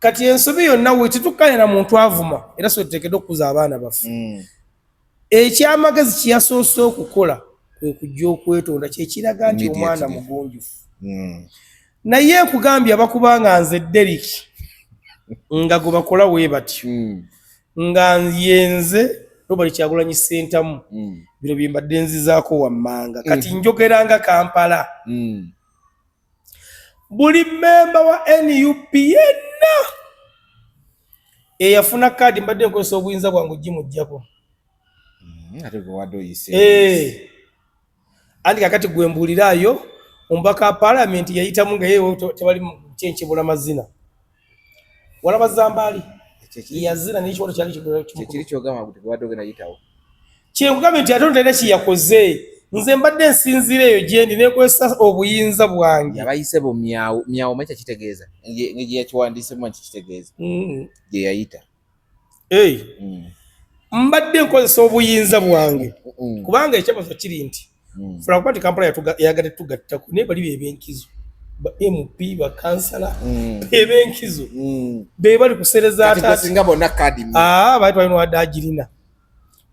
kati ensobi yonna wetetukkanye na muntu avuma era so tuteekeddwa okukuza abaana baffe ekyamagezi kyeyasoose okukola kwe kujja okwetonda kyekiraga nti omwana mugunjufu naye nkugambye abakubanga nze Derrick nga gwe bakola bwe batyo nga yenze Robert Kyagulanyi Ssentamu bino bye mbadde nzizaako wammanga kati njogeranga Kampala buli memba wa NUP yenna eyafuna kaadi mbadde nkozesa obuyinza bwangu gimujjako andi kakati gwe mbuuliraayo omubaka wa paalamenti yayitamu nga yewe tebali kyenkyebula mazina walaba Zambaali yazina n'ekiwato kyali kyogamba kuti wadde ogenda yitawo kyenkugambye nti ate ontera kyeyakoze nze mbadde nsinzira eyo gyendi nekozesa obuyinza bwange abayise bo myawo macha kitegeeza ngeje yakiwandiise mu kitegeeza gye yayita mbadde nkozesa obuyinza bwange kubanga ekyabazo kiri nti fula kuba ti Kampala yagadde tugattako naye bali bebyenkizo ba MP ba kansala bebyenkizo be bali kusereza singa bonna kadi bali balina wadde agirina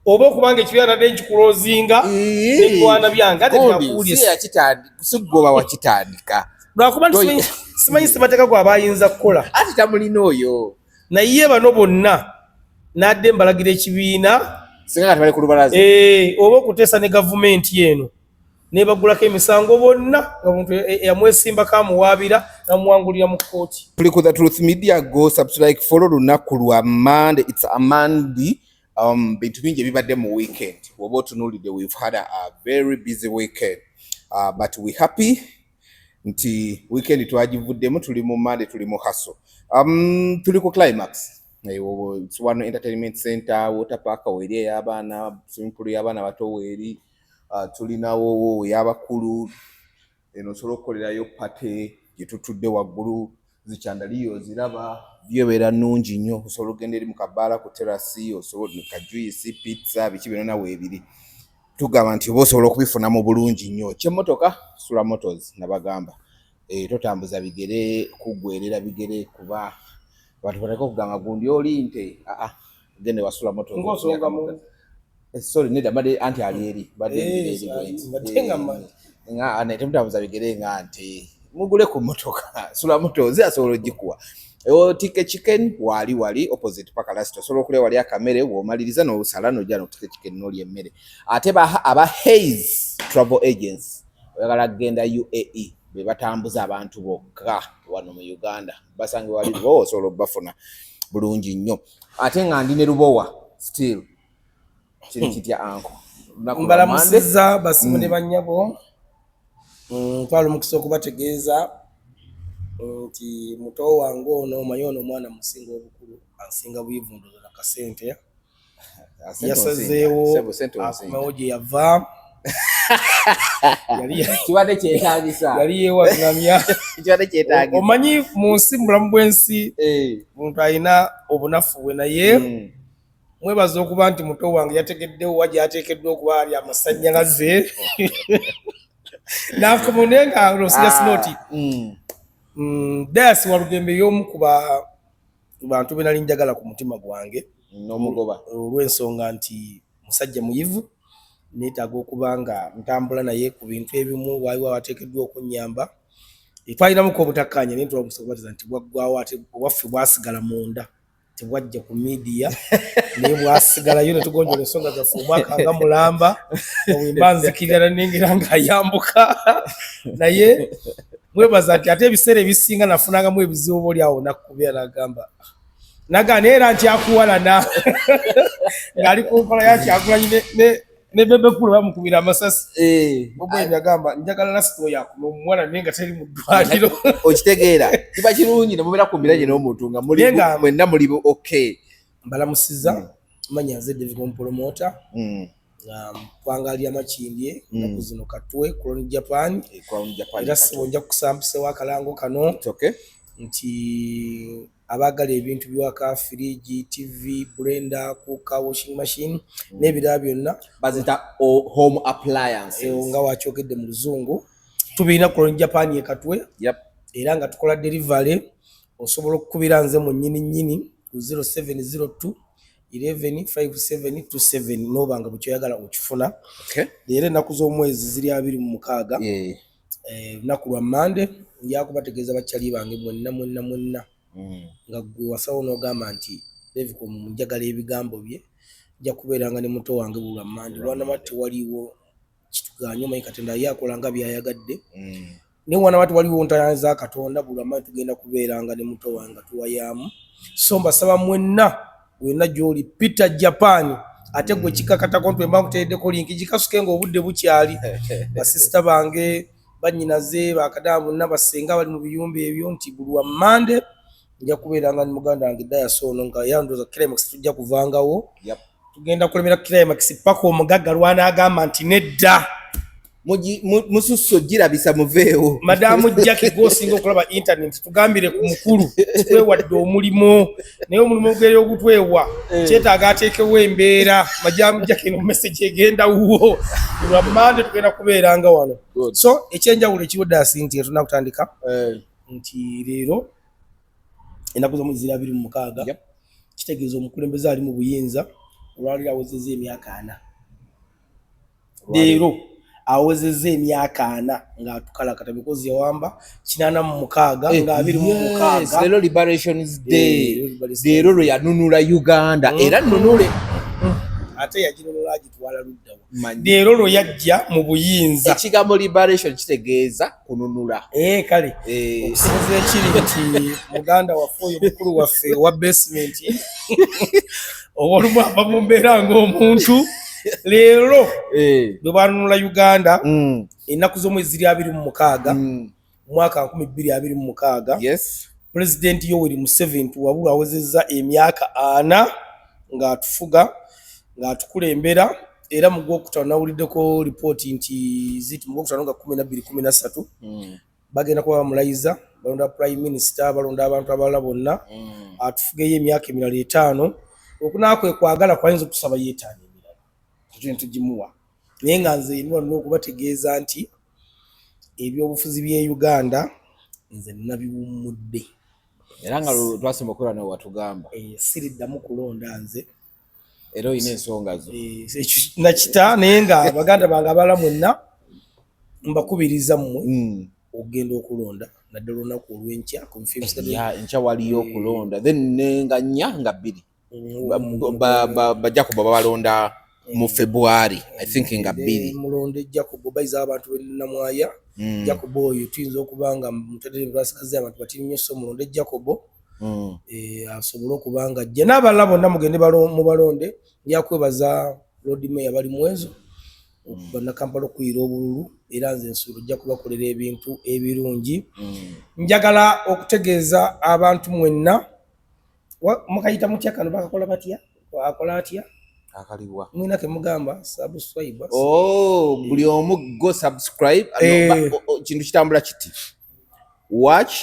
oba okubanga ekibiina nadde nkikulozinga ebigwana byange ate kusigoba wakitandika lwakuba simanyi sibateeka gwe abayinza kukola ati tamulina oyo naye bano bonna nadde mbalagira ekibiina singa kati bali ku lubalaza oba okuteesa ne gavumenti eno nebagulako emisango bonna nga muntu yamwesimbako amuwaabira namuwangulira mu kkooti. Tuli ku The Truth Media, go subscribe, follow lunaku lwa Monday. It's a Monday. Bintu bingi bibadde mu weekend. Woba otunuulidde, we've had a very busy weekend. But we happy nti weekend twagivuddemu, tuli mu Monday, tuli mu hustle. Tuli ku Climax. It's one entertainment center, water park, weri y'abaana, swimming pool y'abaana bato weri. Tulinawo y'abakulu, eno osobola okukolerayo pate gye tutudde waggulu, zikyandaliyo ziraba byobeera nnungi nnyo. Osobola okugenda eri mu kabaala ku terasi, osobola kajuyisi, pizza, biki bino nawe ebiri. Tugamba nti oba osobola okubifunamu bulungi nnyo. Kyemmotoka Sula Motors nabagamba. Totambuza bigere, kuggwerera bigere kuba abantu baleka okugamba gundi oli nte. Gende wa Sula Motors. Ng'osonga mu sorry neda bade anti alieri bade nga anatemutabuza bigere nga anti mugule ku motoka Sula Motors asobola ogikuwa Tike Chicken wali opposite paka last solo kule wali akamere womaliriza no salano jano Tike Chicken noli emmere ate aba Hayes Travel Agents oyagala genda UAE be batambuza abantu bokka wano mu Uganda basange wali bo solo bafuna bulungi nnyo ate nga ndine Lubowa still chiri kitya anko mbalamusiza basimu ne bannyabo twali mukisa okubategeeza nti muto wange ono omanyi omwana musinga obukulu ansinga buyivunduzo na kasente yasazeewo akumawo gye yava yali yewagamya omanyi mu nsi mulamu bw'ensi muntu alina obunafu bwe naye mwebaza okuba nti muto wange yategeddewo wa gy'ateekeddwa okuba ali amasannyalaze nakomone nga losiga sinoti Dayasi Walugembe y'omu ku bantu be nali njagala ku mutima gwange n'omugoba olw'ensonga nti musajja muyivu neetaaga okuba nga ntambula naye ku bintu ebimu waaliwo abateekeddwa okunnyamba twalinamuko obutakkaanya naye ntulamusa okubatiza nti bwaggwawo ate waffe bwasigala munda tebwajja ku media naye bwasigalayo ne tugonjola ensonga zaffe omwaka nga mulamba bwemba nzikirira nengera ng'ayambuka naye mwebaza nti ate ebiseera ebisinga nafunangamu ebizibu boli awo nakubira nagamba nagana era nti akuwalana ng'ali ku nkola yakyagulanyi ne bebe kulu bamukubira amasasi bwe nagamba njagala nasito yakuma omuwala naye nga teri mu ddwaliro okitegeera kiba kirungi ne mubeera ku mbiranye n'omuntu nga mwenna muli okay. Mbalamusiza manya nze David Ompromota kwangalya makindye naku zino katwe Crown Japan era sibonja kusambisa akalango kano nti abagala ebintu by'waka fridge, TV, blender, cooker, washing machine n'ebirala byonna bazita home appliances nga wakyogedde mu luzungu tubirina Crown Japan ekatwe era nga tukola delivery osobola okukubira nze mu nnyini ku 0702 115727 n'obanga bwekyoyagala okifuna. Leero ennaku z'omwezi ziri 26 lunaku lwa Mande nja kubategeeza bakyali bange mwenna nga gwe wasawo n'ogamba nti David njagala ebigambo bye nja kubeeranga ne muto wange buli lwa Mande lwanama tewaliwo kituganya omanyi Katonda yakola nga byayagadde naye wanama tewaliwo ntaana za Katonda buli lwa Mande tugenda kubeeranga ne muto wange tuwayamu. So mbasaba mwenna gy'oli Peter Japan ate gwe kikakatako ntwe mba nkuteereddeko linki gikasuke ng'obudde bukyali basisita bange bannyinaze bakadamu nabasenga bali mu biyumba ebyo nti buli lwa Mande nja kubeeranga ne muganda wange Dayasono nga yandoza Climax tujja kuvangawo. Tugenda kulemera Climax paka omugagga lwanagamba nti nedda mususso girabisa muveewo. Madamu Jackie gosinga okulaba internet tugambire ku mukulu twewadde omulimo naye omulimu gweri ogutwewa kyetaaga ateekewo embeera. Madamu Jackie no message egenda wuwo lwa Mande tugenda kubeeranga wano. So ekyenjawulo ekiwedde asinti etuna kutandika nti leero ennaku z'omwezi 26 kitegeeza omukulembeze ali mu buyinza olwaliro awezezza emyaka 4. Leero awezezza emyaka 4 ng'atukalakata because yawamba 86 nga 26. Leero Liberations Day. Leero lwe yanunula Uganda era nnunule ate yaginunula agitwala luddawa. Leero lwe yajja mu buyinza. Ekigambo liberation kitegeeza kununula. Kale okusinziira ekiri nti muganda waffe oyo mukulu waffe wa basement olumu ava mu mbeera ng'omuntu. Leero bwe banunula Uganda ennaku z'omwezi ziri 26 mwaka 2026 President Yoweri Museveni wabula awezezza emyaka 4 ng'atufuga ng'atukulembera era mu Gwokutaano nawuliddeko lipooti nti mu Gwokutaano nga 12-13 bagenda kuba bamulayiza balonda Prime Minister balonda abantu abalala bonna atufugeyo emyaka emirala 5 okunaakwe kwagala kwayinza okusaba yeetaano ekintu gimuwa naye nga nze nina okubategeeza nti ebyobufuzi by'e Uganda nze nabiwummudde era nga twasema okulaba nawe watugamba siriddamu kulonda nze era olina ensonga zo nakita naye nga baganda bange abala mwenna mbakubiriza mmwe okugenda okulonda naddala olunaku olw'enkya enkya waliyo okulonda then nga 4 nga 2 bajja kuba balonda mu February I think nga 2 mulonde Jacob baiza abantu b'Namwaya Jacob oyo tuyinza okubanga mutedde basigaze abantu batini nnyo so mulonde Jacob asobola okubanga ajja n'abalala bonna mugende mu balonde njakwebaza Lord Mayor bali mwezo bonna Kampala okuyira obululu era nze nsuubira ojja kubakolera ebintu ebirungi. Njagala okutegeeza abantu mwenna mukayita mutya kano bakakola batya akola atya akaliwa mwina ke mugamba subscribe buli omu go subscribe kintu kitambula kiti watch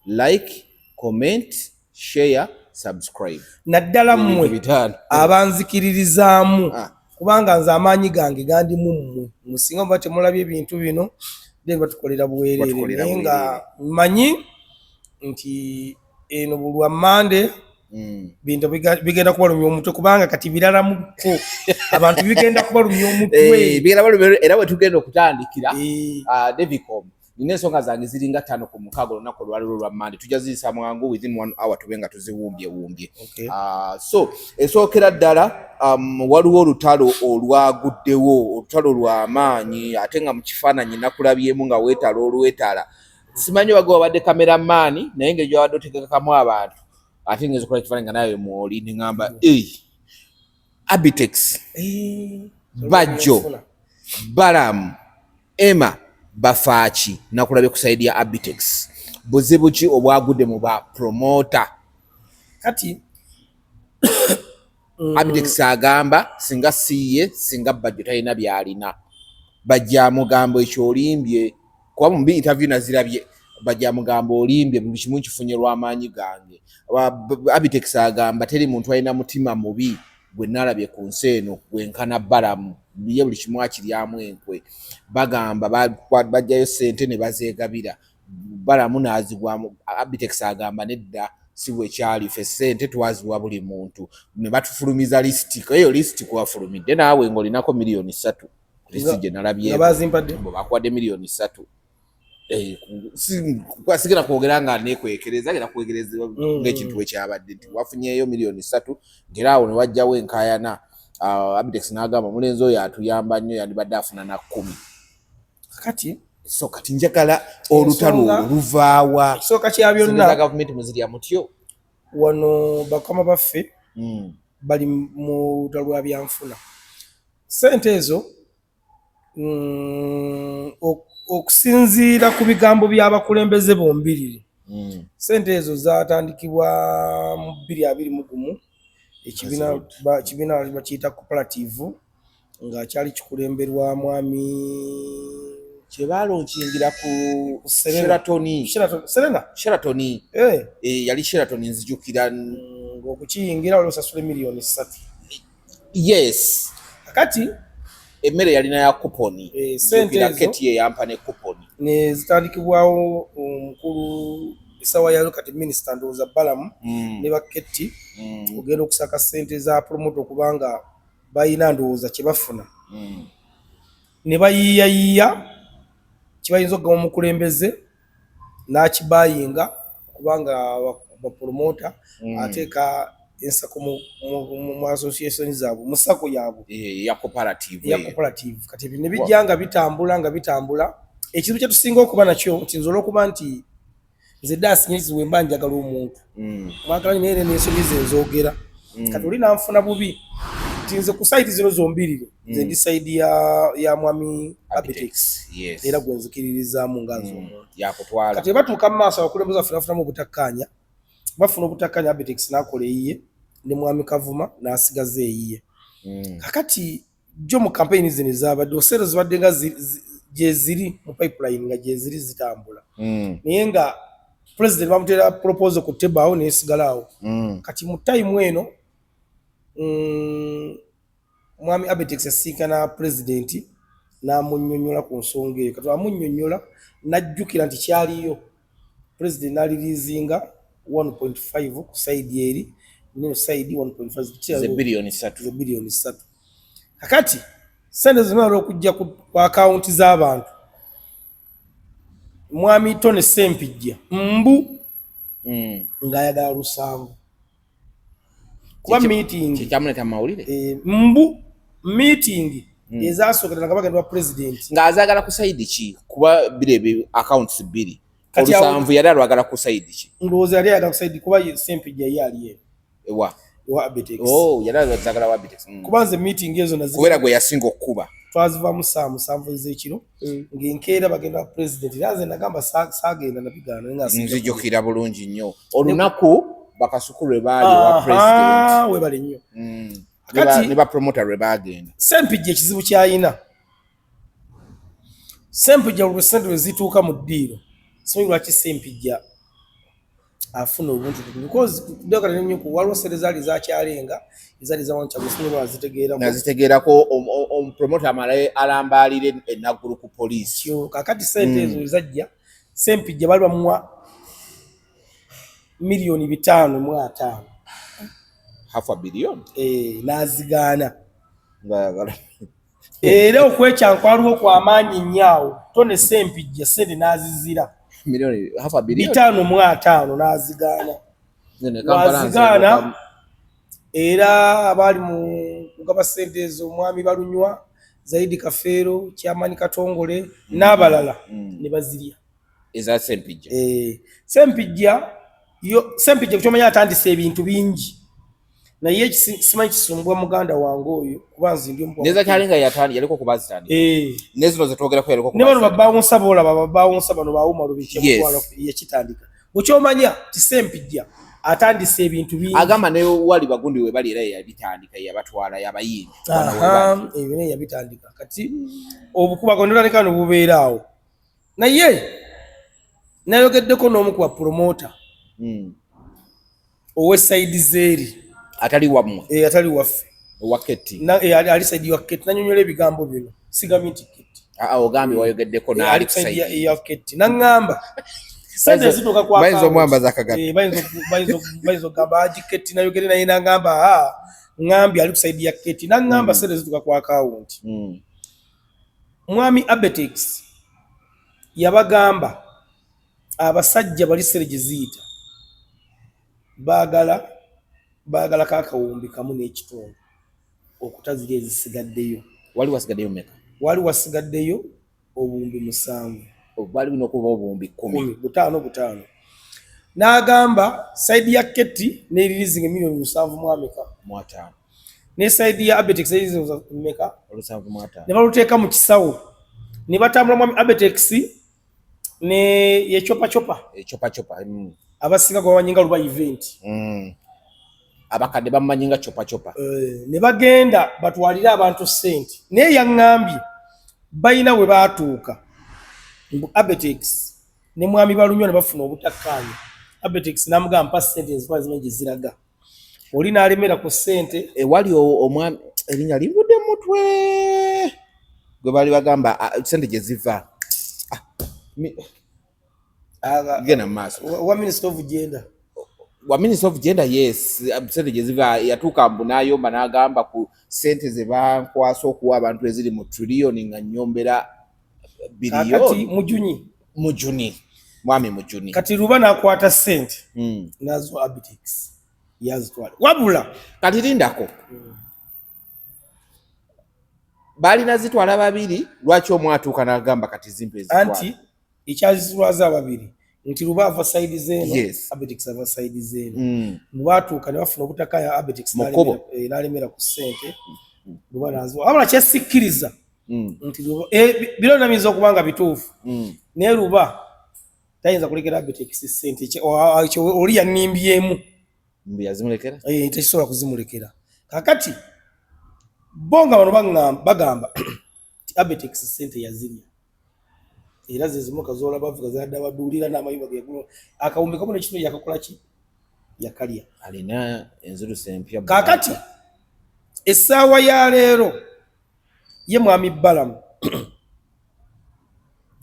like comment share subscribe naddala mmwe abanzikiririzaamu kubanga nze amaanyi gange gandi mummwe musinga muba temulabye ebintu bino then batukolera buweerere naye nga mmanyi nti eno buli lwa Mande bintu bigenda kubalumya omutwe kubanga kati biralamuko abantu bigenda kubalumya omutwe era bwe tugenda okutandikira Devicom nina ensonga zange ziringa 5 ku mukago olunaku olwaliro lwa Mande tujja ziyisa mwangu within 1 hour tube nga tuziwumbye. So esookera ddala waliwo olutalo olwaguddewo olutalo lw'amaanyi ate nga mu kifaananyi nakulabyemu nga weetala olwetala simanyi wagwe wabadde kameramaani naye ng'egyo wabadde otegekakamu abantu ate ngeze okola ekifaananyi nga nawe mwoli ne ŋŋamba Abitex Bajjo Balamu Emma Bafaaki nakulabye ku side ya Abitex buzibu ki obwagudde mu ba promoter kati Abitex agamba singa siye singa Bajjo talina byalina bajja mugambo ekyo olimbye kuba mu interview nazirabye bajja mugambo olimbye buli kimu kifunye lw'amaanyi gange. Abitex agamba teri muntu alina mutima mubi gwe nalabye ku nsi eno gwenkana Balamu ye buli kimu akiryamu enkwe bagamba bajjayo ssente ne bazeegabira balamu n'azigwamu. Abitex agamba nedda si bwe kyali, ffe ssente twaziwa buli muntu, ne batufulumiza lisiti. Eyo lisiti kuwafulumidde naawe ng'olinako miliyoni 3 lisiti gye nalabye bakuwadde miliyoni 3. Sigenda kwogera nga nekwekereza, genda kwegereza ng'ekintu ekyabadde nti wafunyeeyo miliyoni 3 ng'era awo ne wajjawo enkaayana. Abitex n'agamba omulenzi oyo atuyamba nnyo, yandibadde afuna na 10. So kati njagala olutalo luvaawa. Ekisooka kya byonna gavumenti muzirya mutyo wano bakama baffe bali mu lutalo lwa byanfuna. Ssente ezo okusinziira ku bigambo by'abakulembeze bombiriri, ssente ezo zaatandikibwa mu 2021 ekibiina bakiyita cooperative nga kyali kikulemberwa mwami kyebaalonkingira ku Sheraton. Yali Sheraton nzijukira ng'okukiyingira wali osasula miliyoni 3. Yes. Kakati emmere yalina ya kuponi. Ssente ezo keti ye yampa ne kuponi. Ne zitandikibwawo omukulu esawa yalo kati minisita ndowooza Balamu ne baketi ogenda okusaka ssente za promote okubanga bayina ndowooza kye bafuna. Ne bayiiyayiiya kibayinza okugamba omukulembeze n'akibayinga kubanga bapromota ateeka ensako mu association zaabwe mu sako yaabwe ya cooperative. Kati ne bijja nga bitambula. Ekintu kye tusinga okuba nakyo nti nzola okuba nti nze daasi nyingi we mba njagala omuntu mwagala nene n'ensobi ze nzoogera. Kati oli nanfuna bubi nti nze ku site zino zombirire nze ndi side ya mwami Abitex era gwe nzikiririzaamu nga nze omuntu yakutwala. Kati batuuka mu maaso abakulembeze bafunafunamu obutakkaanya, bafuna obutakkaanya Abitex n'akola eyiye ne mwami Kavuma n'asigaza eyiye. Kakati jo mu campaign zino ezabadde oseero zibadde nga gye ziri mu pipeline nga gye ziri zitambula. Naye nga president bamutera proposal ku table awo nesigalawo. Kati mu time eno mwami Abitex yasinkana president n'amunnyonnyola ku nsonga eyo. Kati amunnyonnyola n'ajjukira nti kyaliyo president n'alirizinga 1.5 ku side eri ne side 1.5 ze billioni 3. Kakati ssente zimala okujja ku account z'abantu mwami Tone Sempijja mbu ng'ayagala 7 kuba meeting kyamuleta mawulire mbu meeting ezasookera nga bagenda wa president ng'azagala ku side ki kuba birebe accounts 2 olusanvu yali alwagala ku side ki ndowooza yali ayagala ku side kuba Sempijja ye aliye wa Abitex. Yali azagala wa Abitex. Kuba nze meeting ezo kubera gwe yasinga okukuba twazivaamu saa 7 ez'ekiro ng'enkeera bagenda wa president era nze nagamba saagenda nabigaana nzijukira bulungi nnyo olunaku bakasuku lwe baali wa president webale nnyo ne bapromota lwe baagenda. Sempijja ekizibu kyayina, Sempijja lwe ssente lwe zituuka mu ddiiro simanyi lwaki Sempijja afuna obuntu because ndagala nnyo ku waliwo ssente zaali zakyalenga ezaali zawanca gusinyirwa nazitegeerako omupromota amala alambalire enaggulu ku poliisi. Kakati ssente ezo ezajja Sempijja baali bamuwa miliyoni 5.5 half billion n'azigaana era okwekyankwaliwo kw'amaanyi nnyo awo Tone Sempijja ssente n'azizira milioni half billion 5.5 n'azigaana era abaali mu kugaba ssente ezo omwami Balunywa, Zaidi Kafeero, Kyamani Katongole n'abalala ne bazirya eza Sempijja. Sempijja kukyomanya atandise ebintu bingi naye simanyi kisumbwa muganda wange oyo kuba nze ndi omu neza kyalinga yaliko kubazitandika nezino zetwogerako yaliko ne bano babbawonsa boolaba babbawonsa bano baawuma lubikyemutwala yekitandika bukyomanya ti Sempijja atandise ebintu bingi agamba ne wali bagundi we bali era yabitandika yabatwala yabayimbi ebyo ne yabitandika kati obukubago ndolabika bubeera awo naye nayogeddeko n'omu ku bapromota ow'essaidi zeeri atali wammwe atali waffe waketi ali saidi wa keti nanyonyola ebigambo bino sigamye nti keti Ogambye wayogeddeko ali kusaidia ya Keti nangamba sente zituka kwa bayinza omwambaza akagato bayinza ogamba aji Keti nayogere naye nangamba ngambi ali kusaidia Keti nangamba sente zituka kwa account mwami Abetex yabagamba abasajja bali Serege ziyita baagala kakawumbi kamu n'ekitundu okutazira ezisigaddeyo. Wali wasigaddeyo obuwumbi 7 bali bino okuba obuwumbi 5 n'agamba saidi ya Keti n'erilizinga milioni 7 mu ne saidi ya Abetex erilizinga mmeka ne baluteeka mu kisawo ne batambula mwami Abetex ne yechopa abasinga kwa wanyinga luba event abakadde bamanyinga chopa ne bagenda batwalira abantu sente naye yaŋŋambye bayina we baatuuka Abetex ne mwami balunywa ne bafuna obutakkaanya. Abetex namugamba mpa sente zimanyi ziraga oli n'alemera ku sente wali omwami erinnya livudde mutwe gwe bali bagamba sente gye ziva gena maaso wa Minister of Gender yes sente gye ziva yatuuka mbu n'ayomba n'agamba ku sente ze bankwasa okuwa abantu eziri mu triliyoni nga nyombera biliyoni Mujuni mwami Mujuni kati luba n'akwata sente nazo Abetex yazitwala wabula kati lindako balina zitwala babiri lwaki omwatuuka n'agamba kati zimpe ezitwala anti ekyazitwaza babiri nti luba ava side zeno Abetex ava side zeno lwatuuka ne bafuna obutakaya Abetex n'alemera ku sente luba nazo wabula kyesikkiriza nti bironamiza okubanga bituufu naye luba tayinza kulekera Abetex sente oli yanimbyemu yazimulekera tekisobola kuzimulekera kakati bonga bano bagamba ti Abetex sente yazirya era zezimu kazola bavuga zadda baduulira n'amayumba gegulo akawumbi kamu nekino yakakola ki yakalya alina enziruse empya kakati essaawa ya leero ye mwami Balamu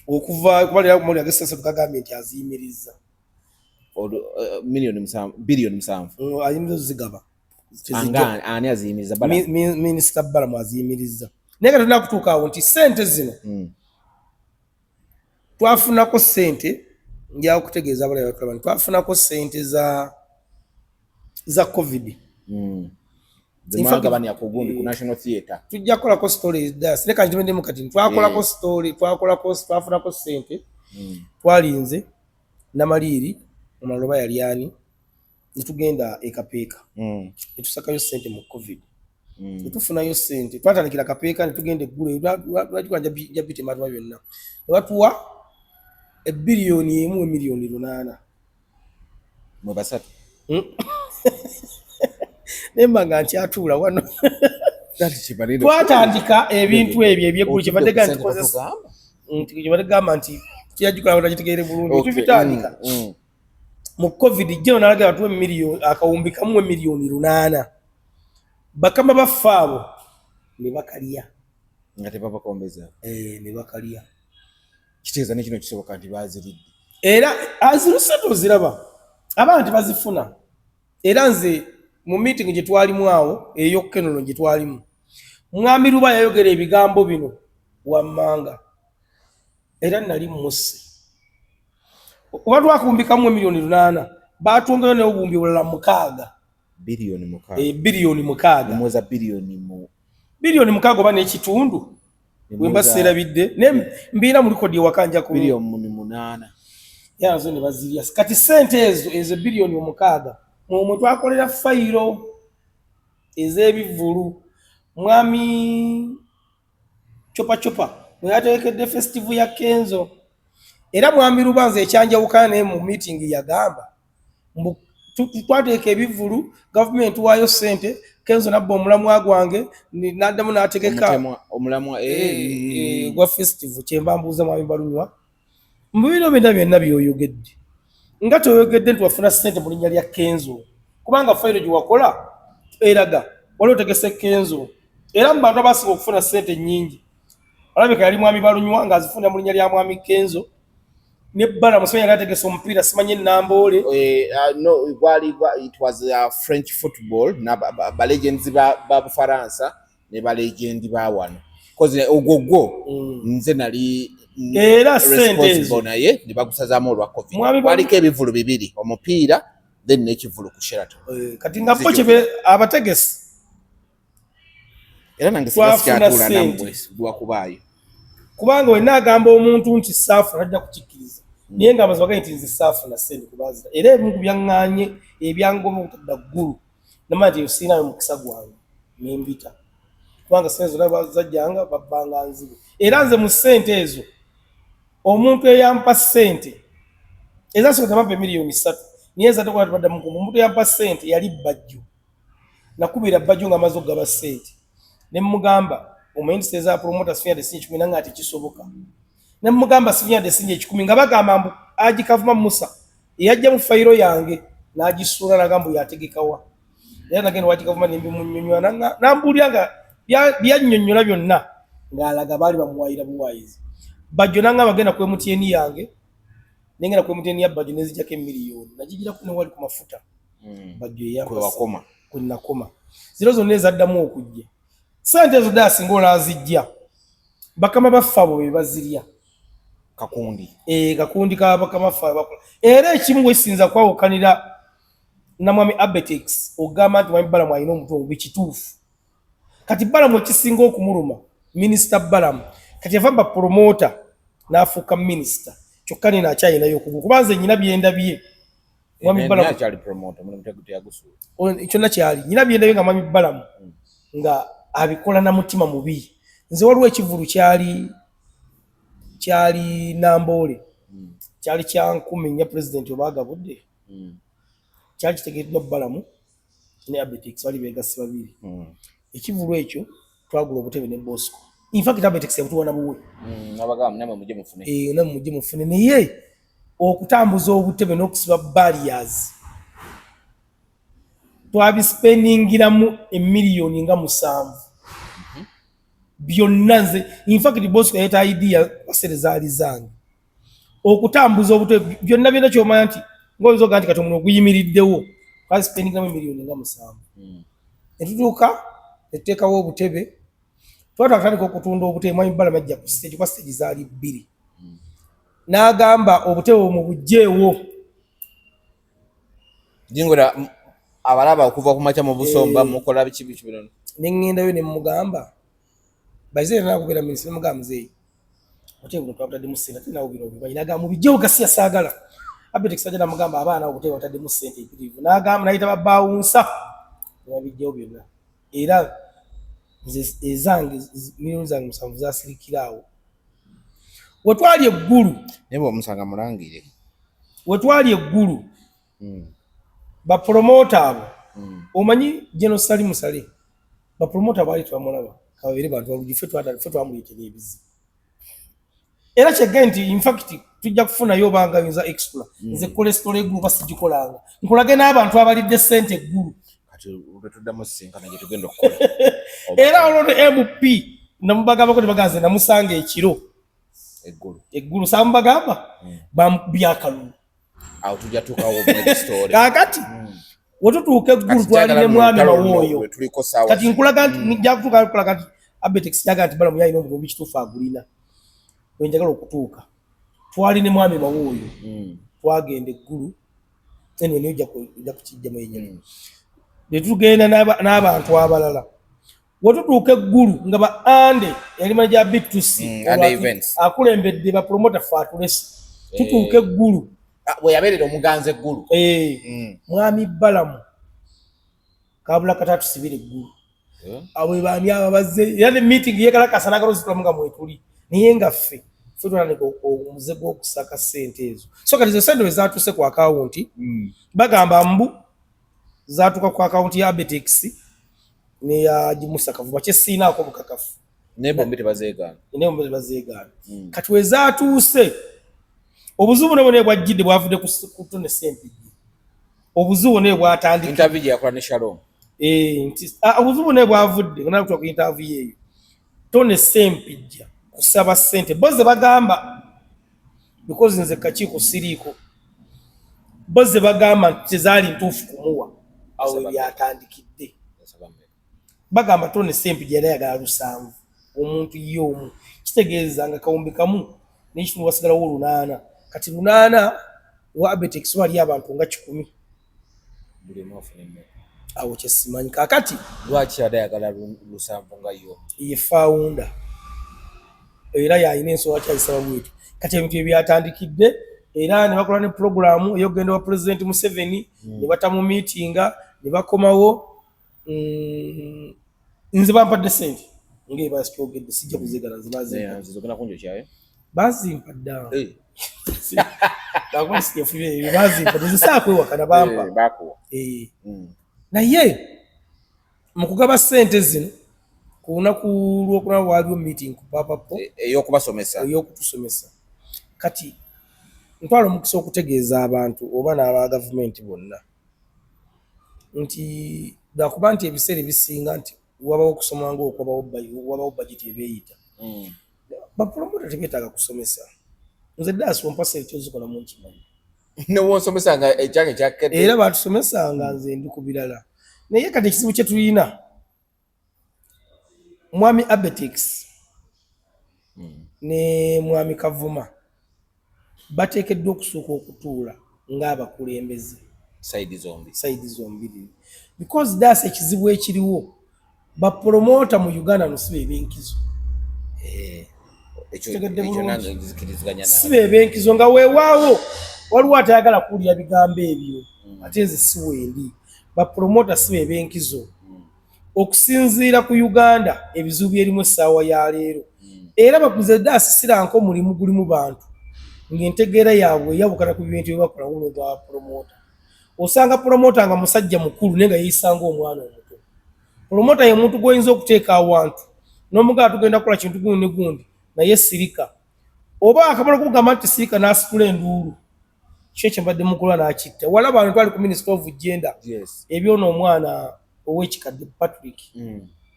okuva kubalira kumuli agesese tukagambye nti aziyimiriza biliyoni 7 ayimiriza zigaba ani aziyimiriza Minisita Balamu aziyimiriza naye kati tulina kutuuka awo nti sente zino twafunako sente njawo kutegeeza abalala batulaba nti twafunako sente za COVID zimagabanya ku gundi ku National Theatre tujja kukolako story das ne kanjime ndemu kati twakolako story twafunako sente twalinze Namaliri omaloba yali ani nitugenda ekapeeka netusakayo sente mu COVID netufunayo sente twatandikira kapeeka netugenda eggulu lwakikwanja jabite matuma byonna newatuwa ebiliyoni 1 miliyoni 8 mu basatu nemba nga nkyatuula wano twatandika ebintu ebyo ebyeggulu kyebadde gamba nti kyeyagikola nakitegeere bulungi tubitandika mu COVID jeno nalaga batuwe miliyoni akawumbi kamu miliyoni 8 bakama baffe abo ne bakalya nga tebabakombeza ne bakalya kitegeeza nekino kisoboka nti baziridde era aziruse toziraba abantu bazifuna era nze mu meeting gye twalimu awo eyo Kenolo gye twalimu mwami Luba yayogera ebigambo bino wammanga era nali musse oba twakumbikamu miliyoni 8 batongayo n'obumbi bulala 6 biliyoni 6 mweza biliyoni 6 oba n'ekitundu wemba serabidde ne mbina mu likodi wakanja ku biliyoni 8 yazo ne bazirya kati sente ezo biliyoni 6 mwe twakolera fayiro ez'ebivulu mwami chopa mwe yateekedde festival ya Kenzo era mwami Lubanza ekyanjawukana naye mu meeting yagamba twateeka ebivulu government wayo sente Kenzo nabba omulamwa gwange n'addamu n'ategeka omulamwa gwa festival kyemba mbuuza mwami Balunywa mu bino byonna byoyogedde nga toyogedde nti wafuna sente mu linnya lya Kenzo kubanga fayiro gye wakola eraga wali otegese Kenzo era mu bantu abasinga okufuna sente nnyingi alabika yali mwami Balunywa ng'azifunda mu linnya lya mwami Kenzo ne Balamu simanyi yali ategese omupiira simanyi Namboole. No, it was French football ba legends ba Bufaransa ne ba legend ba wano cause ogwo nze nali era sente ezo naye ne bagusazaamu olwa COVID waliko ebivulu bibiri omupiira then n'ekivulu ku Sheraton kati nga bo kyebe abategesi era nange sikyatuula namwe lwakubaayo kubanga we naagamba omuntu nti saafu najja kukikkiriza naye nga amazima gani nti nze saafu na sente kubazira era ebimu ku byaŋŋaanye ebyangoma okutadda ggulu namanya nti siinayo mukisa gwange nembita kubanga sente zonna bazajjanga babbanga nzibu era nze mu ssente ezo omuntu eyampa ssente ezasooka bampa miliyoni 3 niye za tokola tubadde mu omuntu eyampa ssente yali Bajjo nakubira Bajjo nga amaze okugaba ssente ne mugamba omanyi seza promoter sifinya de sinye 10 nanga ati kisoboka ne mugamba sifinya de sinye 10 nga bagamba mbu aji kavuma Musa yajja mu fayiro yange n'agisura nagambo yategekawa era nagenda waji kavuma nimbi munnyonnyola nanga nambulyanga byannyonnyola byonna ng'alaga baali bamuwayira buwayizi Bajjo nanga bagenda ku MTN yange nengera ku MTN ya Bajjo nezijjako emiliyoni nagigira ku newali ku mafuta Bajjo yakoma kunakoma ziro zonna ezaddamu okujja sente ezo dasinga olazijja bakama baffe abo be bazirya kakundi ka bakama baffe abakola era ekimu wesinza kwawukanira na mwami Abetex ogamba nti mwami Balamu alina omutungo bikituufu kati Balamu ekisinga okumuluma minisita Balamu kati yava promoter n'afuuka minisita kyokka nina akyalinayo okugu kubanze nyina byendabye mwami Balamu akyali promoter mulimu teguti yagusuula kyonna kyali nyina byendabye nga mwami Balamu nga abikola na mutima mubi nze waliwo ekivulu kyali Namboole kyali kya 10 nya president obagabudde kyali kitegeddwa Balamu ne Abetex bali begasi babiri ekivulu ekyo twagula obutebe ne Bosco in fact Abetex yabutuwa na buwe nabagamba namwe mujje mufune namwe mujje mufune naye okutambuza obutebe n'okusiba barriers twabispendingiramu emiliyoni nga 7 byonna nze in fact Bosco yeta idea baserezaali zange okutambuza obutebe byonna byonna kyomanya nti ngoyinza ogaa nti kati omuntu oguyimiriddewo twabispendingiramu emiliyoni nga 7 netutuuka netuteekawo obutebe twatandika okutunda obutebe mwami Balamu ajja ku stage kwa stage zaali 2 n'agamba obutebe mu bujjeewo jingora abalaba okuva ku macha mu Busomba mukola biki bino nengendayo ne mugamba baizere nakubera minisita mugamba zeyi obutebe buno twabutadde mu ssente ate nawo bino obimanyi n'agamba mu bijjeewo gasi yasaagala Abetex ajja namugamba abaana obutebe batadde mu ssente empitirivu n'agamba nayita babbawunsa nebabijjeewo byonna era ezange miliyoni zange 7 zasirikiraawo wetwali eggulu nebo omusanga mulangire wetwali eggulu bapromota abo omanyi General Sali Musale bapromota baali twamulaba kabere bantu balugi fe twamuleetera ebizibu era kyegge nti in fact tujja kufunayo bangayinza extra nze cholesterol eggulu basigikolanga nkulage n'abantu abalidde ssente eggulu tuddamu sinkana gye tugenda okukola era olwo MP namubagambako nebagaze namusanga ekiro eggulu samubagamba byakalulu awo tujja tukawo next story kakati wetutuuka eggulu twalina mwami Mawooyo kati nkulaga nti nijja kutuuka kulaga nti Abetex jaga nti Balamu yalina omuntu obikituufu agulina wenjagala okutuuka twalina mwami Mawooyo twagenda eggulu enwe niyo ojja kukijjamu yenyini netugenda n'abantu abalala wetutuuka eggulu nga ba Ande yali manager Bitusi akulembedde bapromota fe atulese tutuuka eggulu bwe yabeerera omuganza eggulu mwami Balamu kabula katatu sibire eggulu abo baani aba bazze era ne meeting yekalakasa n'agalozitulamu nga mwetuli naye nga ffe twatandika omuze gw'okusaka ssente ezo so kati zo ssente we zaatuuse ku akawunti bagamba mbu zaatuuka ku akawunti ya Abetex neya Musa Kavuba kyesiinaako bukakafu naye bombi tebazeegaana kati we zaatuuse obuzibu ne bwajjidde bwavudde ku Tone Sempigi obuzibu ne bwatandika interview gye yakola ne Shalom obuzibu ne bwavudde nga nakutuuka ku interview eyo Tone Sempigi kusaba ssente boze bagamba because nze kakiiko siriiko boze bagamba nti tezaali ntuufu kumuwa awo byatandikidde bagamba tone sempi gyera yagala 700 omuntu ye omu kitegeeza nga kawumbi kamu n'ekitundu wasigalawo 800 kati 800 wa Abetex wali abantu nga 100 buli mufune awo kyesimanyi kakati lwaki adayagala 700 nga yo ye founder era yalina ensonga kyayisaba bweti kati ebintu ebyatandikidde era ne bakola ne programu ey'okugenda wa President Museveni ne batamu meetinga ne bakomawo nze bampadde sente ng'ebakyogedde sijja kuzigala zizogenda kunjo kyayo bazimpadde bazimpadde zisakwewakana bampa bakuwa naye mu kugaba sente zino ku lunaku lw'okuna waaliwo meeting ku papapo ey'okutusomesa kati ntwala omukisa okutegeeza abantu oba n'aba gavumenti bonna nti lwakuba nti ebiseera ebisinga nti wabawo okusoma ngaokwabawo budget ebeeyita bapromota tebeetaaga kusomesa nze daasi ompasa ekyozikolamu nkimanyi newonsomesanga ekyange kyakedde era batusomesanga nze ndi ku birala naye kati ekizibu kye tulina mwami Abetex ne mwami Kavuma bateekeddwa okusooka okutuula ng'abakulembeze saidi zombiri because daasi ekizibu ekiriwo bapromota mu Uganda nusiba ebyenkizo siba ebyenkizo nga weewaawo waliwo atayagala kuwulira bigambo ebyo ate nze si wendi bapromota siba ebyenkizo okusinziira ku Uganda ebizibu byerimu essaawa ya leero era bakuze daasi siranka omulimu gulimu bantu ng'entegeera yaabwe eyabukana ku bintu byebakola wuno gwa promota osanga promota nga musajja mukulu naye nga yeeyisanga omwana omuto promota ye muntu gw'oyinza okuteeka awantu n'omugaa tugenda kukola kintu gundi ne gundi naye sirika oba akamala okugamba nti sirika n'asitula enduulu kyo kye mbadde mukola n'akitta walaba abantu twali ku Minister of Gender ebyono omwana ow'ekikadde Patrick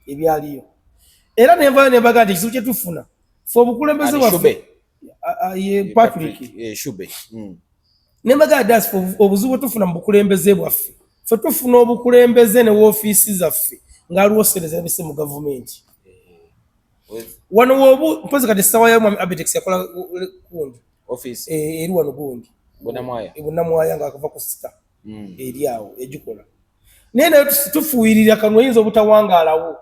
ebyaliyo era nenvayo nembaga nti ekizibu kye tufuna fe obukulembeze bwaffe ye Patrick shube nembaga daasi obuzibu bwe tufuna mu bukulembeze bwaffe fe tufuna obukulembeze ne woofiisi zaffe ng'aliwo ssente zebise mu gavumenti wano wobu mpozi kati sawa ya mwami Abetex yakola kundi office eri wano gundi Bonnamwaya nga akava ku sita eri awo egikola naye nayo tufuuyirira kano oyinza obutawangaalawo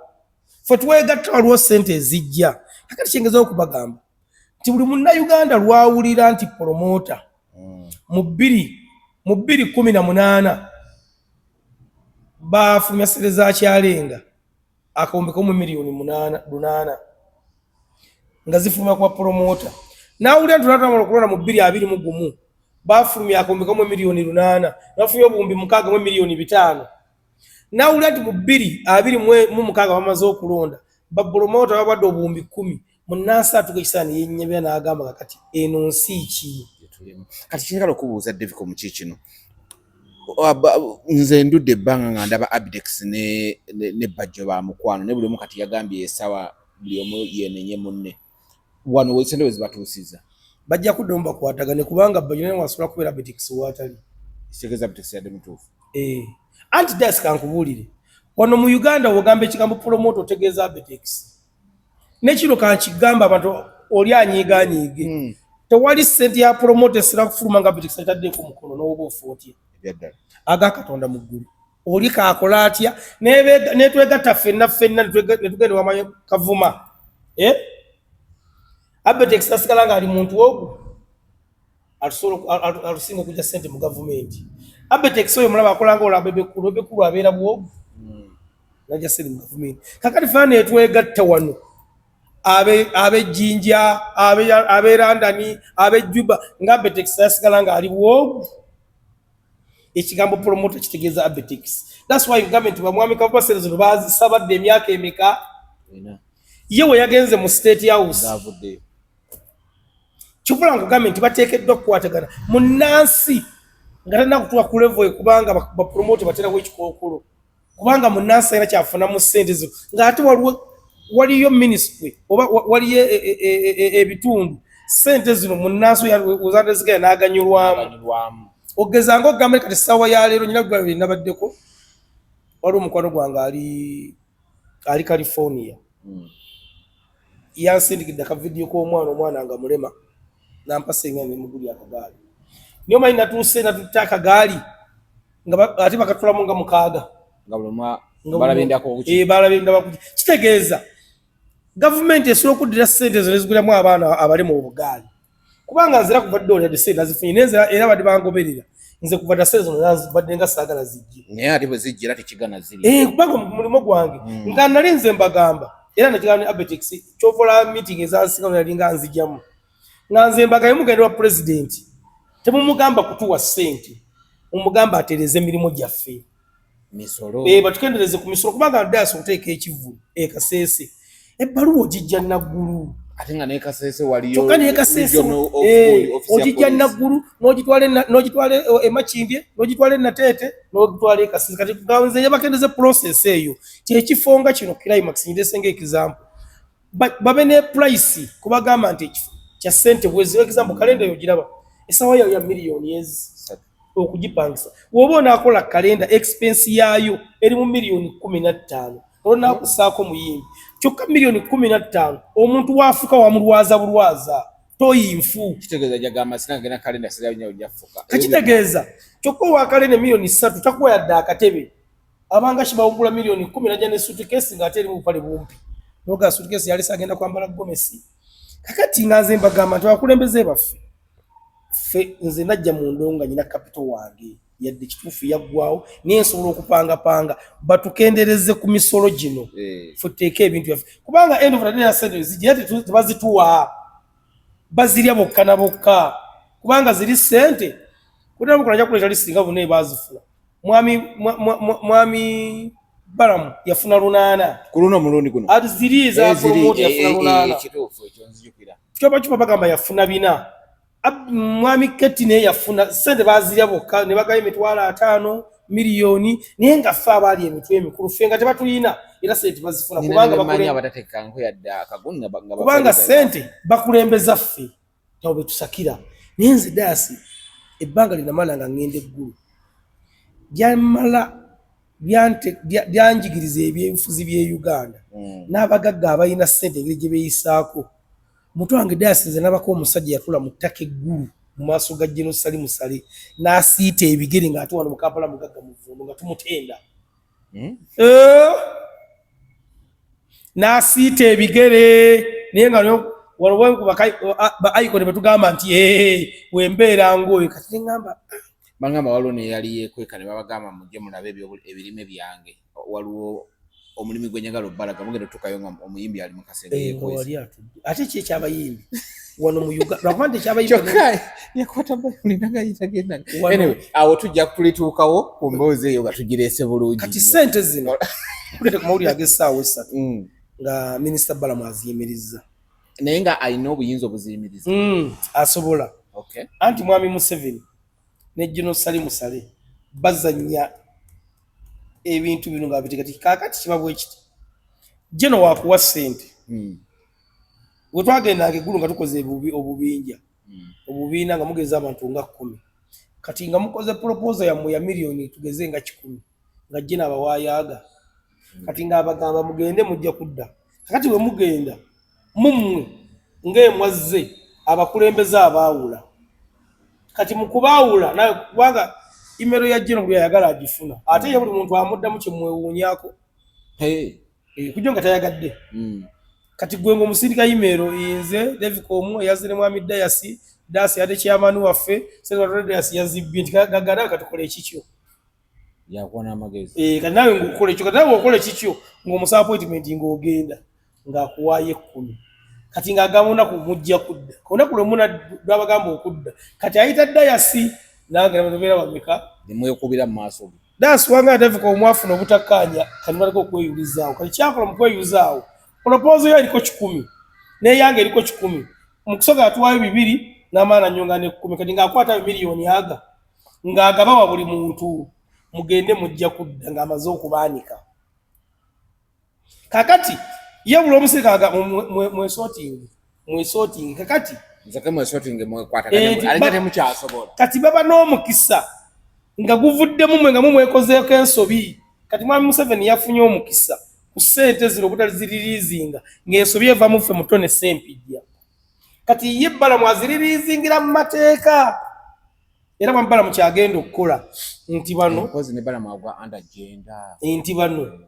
fe twegatta waliwo ssente ezijja kakati kyengezaho okubagamba nti buli munnayuganda lwawulira nti promota mu 2018 bafulumya ssente za kyalenga akawumbi mu miliyoni 8 nga zifulumya kwa promota nawulira nti tunatambula okulonda mu 2021 bafulumya akawumbi mu miliyoni 8 nafulumya obuwumbi 6 mu miliyoni 5 nawulira nti mu 2026 bamaze okulonda bapromota babadde obuwumbi 10 munansi atugekisaani yennyebera n'agamba kati eno nsi ki kati kyagala okubuuza David mu kino nze ndudde ebbanga nga ndaba Abetex ne bajjo ba mukwano ne buli omu kati yagambye esawa buli omu yenenye munne wano wesente wezibatuusiza bajja kuddamu bakwatagane kubanga bajjo naye wasobola kubeera Abetex waatali kitegeeza Abetex yadde mutuufu anti daasi kankubuulire wano mu Uganda wogamba ekigambo promota otegeeza Abetex nekino kankigamba abantu oli anyiiganyiige tewali ssente ya promota esira kufuluma nga Abetex ataddeko mukono n'oba ofuotye aga Katonda mu ggulu oli kaakola atya netwegatta ffenna netugenda wamanya Kavuma Abetex asigala nga ali muntu wogu atusinga okujja ssente mu gavumenti Abetex oyo mulaba akola nga olabebekulu abeera bwogu najja ssente mu gavumenti kakati fana netwegatta wano ab'Ejjinja ab'e London ab'e Juba nga Abetex asigala nga ali bwogu ekigambo promota kitegeeza Abetex. That's why government bamwami Kavuma ssente zino bazisabadde emyaka emeka ye we yagenze mu State House kibula nga government bateekeddwa okukwatagana munnansi nga talina kutuuka ku level kubanga bapromote baterawo ekikookolo kubanga munnansi alina kyafuna mu ssente zo ng'ate waliyo ministry oba waliyo ebitundu sente zino munnaso uzadde zigenda n'aganyulwamu ogezanga ogamba kati essawa ya leero nyina gwe nabaddeko waliwo omukwano gwange ali California yansindikidde akavidiyo k'omwana nga mulema nampasenga nemuguli akagaali niyo manyi natuuse natutta akagaali ate bakatulamu nga mukaaga balabendako kitegeeza gavumenti esobola okuddira ssente zo nezigulamu abaana abali mu bugaali kubanga nzira kuva ddooli yadde ssente nazifunye naye era badde bangoberera nze kuva dda ssente zono badde nga saagala zijje naye ate bwe zijjira tekigana ziri kubanga mulimo gwange nga nali nze mbagamba era nakigamba ne Abetex kyovola meeting ezansinga nali nga nzijjamu nga nze mbagaye mugende wa pulezidenti temumugamba kutuwa ssente mumugamba atereeze emirimu gyaffe misolo batukendereze ku misolo kubanga ddaasi okuteeka ekivulu Kasese ebbaluwa ogijja naggulu ate nga nekasese waliyo kyokka nekasese ogijja naggulu n'ogitwala emakindye n'ogitwala enateete n'ogitwala Kasese kati nze yabakendeze process eyo kyekifo nga kino Climax nyirese ng'example babe ne price kubagamba nti ekifo kya ssente bwezi example kalenda yo giraba esawa yayo ya miliyoni ezi okugipangisa woba onaakola kalenda expense yaayo eri mu miliyoni 15 olonaakusaako muyimbi kyokka miliyoni 15 omuntu waafuka wamulwaza bulwaza toyinfu kitegeeza jagamba sinagenda kalenda sirabinyawo jafuka kakitegeeza kyokka owa kalenda miliyoni 3 takuwa yadde akatebe abanga kibawugula miliyoni 10 najja ne suitcase ng'ate eri mu bupale bumpi noga suitcase yali sagenda kwambala gomesi kakati nga nze mbagamba nti abakulembeze baffe fe nze najja mu ndonga nyina capital wange yadde kituufu yaggwawo naye nsobola okupangapanga batukendereze ku misolo gino futeeke ebintu byaffe kubanga end of the day sente zijja tebazituwa bazirya bokka na bokka kubanga ziri ssente kutamukola nja kuleeta lisinga bonna bazifuna mwami Balamu yafuna 8 ku luno omulundi guno ati ziri za promote yafuna 8 kituufu ekyo nzijukira kyupa bagamba yafuna 4 mwami Keti naye yafuna ssente bazirya bokka ne bagayo emitwalo 5 miliyoni naye nga ffe abaali emitwe emikulu ffe nga tebatulina era ssente bazifuna kubanga ssente bakulembeza ffe tawo betusakira naye nze daasi ebbanga linamala nga ngenda eggulu byamala byanjigiriza ebyenfuzi by'e Uganda n'abagagga abalina ssente engeri gye beeyisaako mutu wange daasi nze nabako omusajja yatula mu ttaka eggulu mu maaso ga General Salim Sale n'asiita ebigere ng'ate wano mu Kampala mugagga muvundu nga tumutenda n'asiita ebigere naye nga waliwo ba icon betugamba nti wembeera ng'oyo kati neŋŋamba bangamba waliwo ne yali yeekweka ne babagamba mujje mulabe ebirime byange waliwo omulimi gwenjagala obbalaga mugenda tukayo nga omuyimbi ali mu kasenge yeekwese ate ki ekyabayimbi wano mu Uganda lwakubanga ekyabayimbi yakwata bayitagenda anyway awo tujja kulituukawo ku mboozi eyo nga tugireese bulungi kati ssente zino kulete ku mawulire ag'essaawa 3 nga minisita Balamu aziyimirizza naye nga alina obuyinza obuziyimiriza asobola anti mwami Museveni ne General Salim Sale bazanya ebintu bino nga bitegati kakati kibabwe kiti jeno wakuwa ssente bwe twagendanga eggulu nga tukoze obubinja obubiina nga mugeza abantu nga 10 kati nga mukoze proposal yammwe ya miliyoni tugeze nga 10 nga jena abawayaaga kati nga abagamba mugende mujja kudda kakati bwe mugenda mummwe ng'emwazze abakulembeze abaawula kati mukubaawula naye kubanga imero ya jeno bwe yayagala agifuna ate ye buli muntu amuddamu kyemwewuunyako kujjo nga tayagadde kati gwe ng'omusindika imero nze David Komu yazire mwami Dasi ate chairman waffe Senator Dasi yazibye nti gagana katukola ekikyo yakuwa n'amagezi kati nawe ng'okola ekyo kati nawe okola ekikyo ng'omusa appointment ng'ogenda ng'akuwaayo 10 kati ng'agamba mujja kudda olunaku lwe muna lwabagamba okudda kati ayita Dasi nange nabeera bameka nemwekubira mu maaso ge Dasi wanga David Komu afuna obutakkaanya kati baliko okweyulizaawo kati kyakola mu kweyulizaawo proposal yo eriko 10 n'eyange eriko 10 omukusoga atuwaayo 2 n'amaana nyonga ne 10 kati ng'akwata miliyoni aga ng'agaba wa buli muntu mugende mujja kudda ng'amaze okubaanika kakati yabula omusirika mwesorting kakati nzake mwesorting mwekwata nti alinga temukyasobola kati baba n'omukisa nga guvuddemu mwe nga mumwekozeeko ensobi. Kati mwami Museveni yafunye omukisa ku ssente zino obutali ziririizinga ng'ensobi eva mu ffe Mutone Ssempijja. Kati ye Balamu aziririizingira mu mateeka era mwami Balamu kyagenda okukola nti bano kozi ne Balamu agwa under agenda nti bano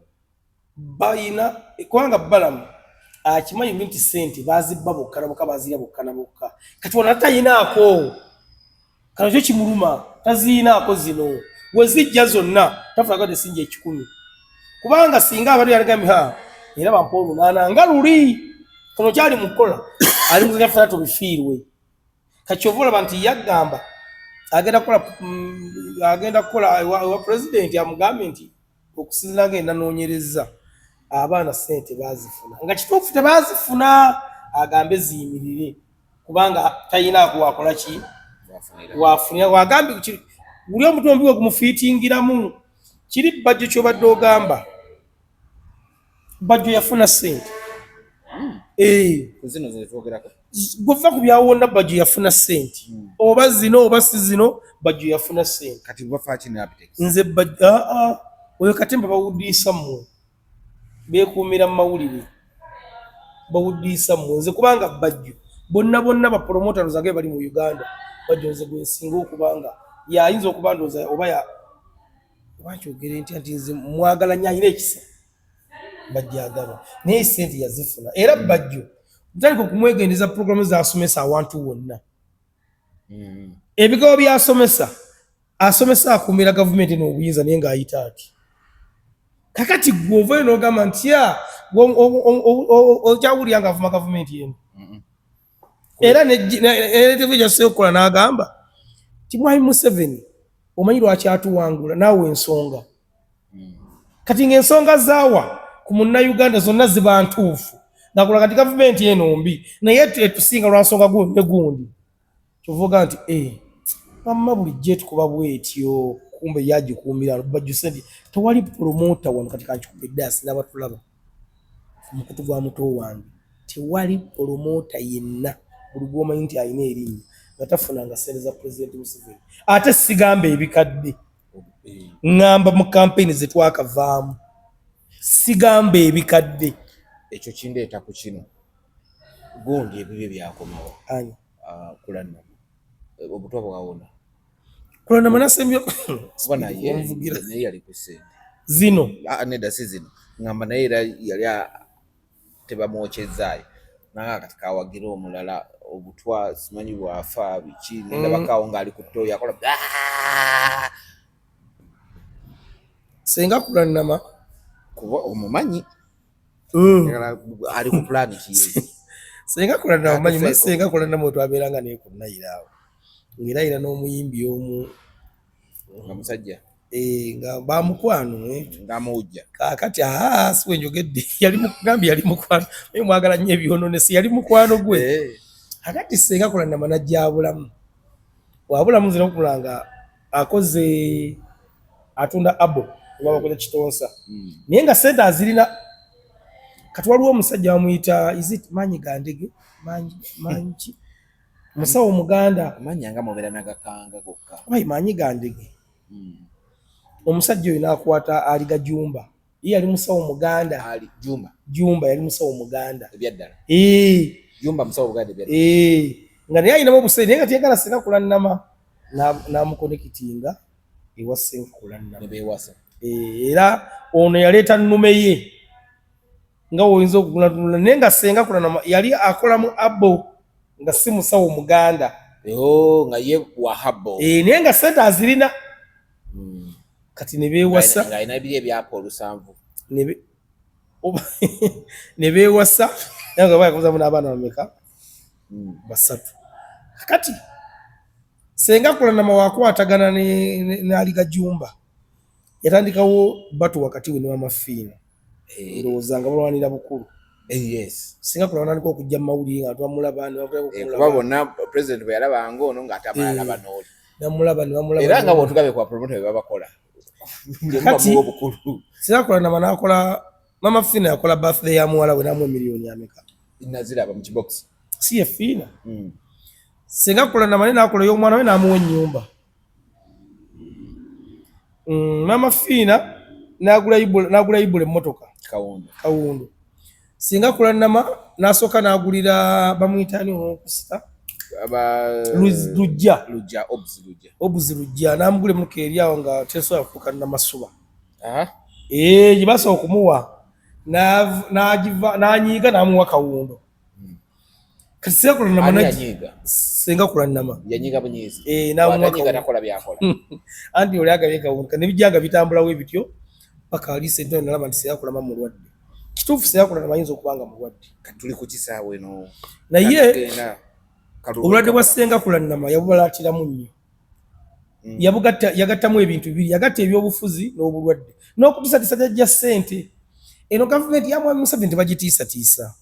bayina kubanga Balamu akimanyi nti ssente bazibba bokka na bokka bazirya bokka na bokka. Kati wano tatayinaako kano kyo kimuluma taziinaako zino wezijja zonna tafunako desinja 10 kubanga singa abantu yaligamya era bampa olunaana nga luli kano kyali mukola ali muzanya funa tubifiirwe. Kati ovola nti yagamba agenda kukola wa president amugambe nti okusinzira ngenda noonyereza abaana ssente bazifuna nga kituufu tebazifuna agambe ziyimirire kubanga tayinaako wakola ki wafunira wagambe buli omuntu ombi we gumufiitingiramu kiri bajjo kyobadde ogamba bajjo yafuna ssente zino zetwogerako guva ku byawonna bajjo yafuna ssente oba zino oba si zino bajjo yafuna ssente. kati bafa kino apitex Nze bajjo oyo Katemba bawuddiisa mmwe beekuumira mu mawulire bawuddiisa mmwe nze kubanga bajjo bonna bapromota zange bali mu Uganda bajjo nze gwe nsinga okubanga yayinza okuba ndooza oba wakyogere nti nze mwagala nnyo ayina ekisa bajjo agaba naye ssente yazifuna era bajjo mutandika okumwegendeza puroguramu zasomesa awantu wonna ebigabo byasomesa asomesa akuumira gavumenti n'obuyinza naye ng'ayita ati kakati gwe ovayo n'ogamba nti okyawulira nga avuma gavumenti yenu era netevu ekyasobola okukola n'agamba ti mwami Museveni omanyi lwaki atuwangula naawe ensonga kati ng'ensonga zaawa ku munnayuganda zonna ziba ntuufu nakulaga nti gavumenti eno mbi naye etusinga lwa nsonga gundi ne gundi kyovuga nti mamma bulijjo etukuba bwetyo kumbe yagikuumira bajjo sente tewali promota wano kati kankikubidde asinga batulaba omukutu gwa muto wange tewali promota yenna buli gwomanyi nti alina erinnya nga tafunanga ssente za pulezidenti Museveni ate sigamba ebikadde ngamba mu kampeyini zetwakavaamu sigamba ebikadde ekyo kindeeta ku kino gundi ebibye byakomawo ani kulanna obutwa bwawona kulana manasembyo kuba naye yali ku ssente zino nedda si zino ngamba naye era yali tebamwokyezaayo nanga kati kawagira omulala obutwa simanyi bwafa biki ndabakawo ng'ali ku ttooyi akola senga kulannama kuba omumanyi ali ku pulaani kiye senga kulannama manyi masenga kulannama otwabeeranga naye kunnayiraawo ng'erayira n'omuyimbi omu nga musajja nga bamukwano ng'amuwujja kakati siwe njogedde yali mugambi yali mukwano naye mwagala nnyo ebyononesi yali mukwano gwe kakati senga kulannama najja abulamu wabulamu nzira okulanga akoze atunda abo oba bakoze kitonsa naye nga ssente azirina kati waliwo omusajja bamuyita isit manyi gandege manyi musawo Muganda manyi nga mubeera nagakanga gokka wayi manyi gandege omusajja oyo n'akwata aliga Jumba ye yali musawo Muganda ali Jumba yali musawo Muganda ebyaddala Jumba musawo Buganda ebyaddala nga naye ayinamu obusere naye nga tiyagala Senga kulannama n'amukonekitinga ewa Senga kulannama ne beewasa era ono yaleeta nnume ye nga woyinza okugulantunula naye nga Senga kulannama yali akola mu abo nga si musawo Muganda nga ye wahabo naye nga ssente azirina kati ne beewasa nga alina ebiri ebyapa 7 ne beewasa naye nga bayakuzamu n'abaana bameka 3 kati Senga kulannama wakwatagana n'aliga Jumba yatandikawo batu wakati we ne Wamafiina ndowooza nga balwanira bukulu Senga kulannama niko okujja mu mawulire nga twamulaba kuba bonna president bwe yalabanga ono ng'atamalaba n'oli namulaba ne bamulaba era nga bw'otugabe kwa promota bwe babakola Senga kulannama n'akola Mama Fina yakola birthday ya muwala we namu miliyoni ameka. Naziraba mu kibox. Si ye Fina. Singa kula na manene akola y'omwana we namuwa ennyumba. Mama Fina n'agula ibule emmotoka. Kawundu. Singa kula nama n'asooka n'agulira bamuyitani okusita. Lujja Lujja n'amugula emmotoka eri awo nga tesobola kufuuka Namasuba. Gye basooka okumuwa n'anyiiga n'amuwa Kawundo. Kati singa kula nama yanyiga bunyiizi anti oli agabye Kawundo n'ebijjaga bitambulawo ebityo paka ali sente nalaba nti singa kulama mulwadde. Kituufu singa kula nama ayinza okubanga mulwadde. Kati tuli ku kisaawe eno naye obulwadde bwa singa kula nama yabubalatiramu nnyo. Yagattamu ebintu bibiri, yagatta ebyobufuzi n'obulwadde n'okutiisatiisa jajja ssente. Eno gavumenti ya Mwami Museveni tebagitiisatiisa.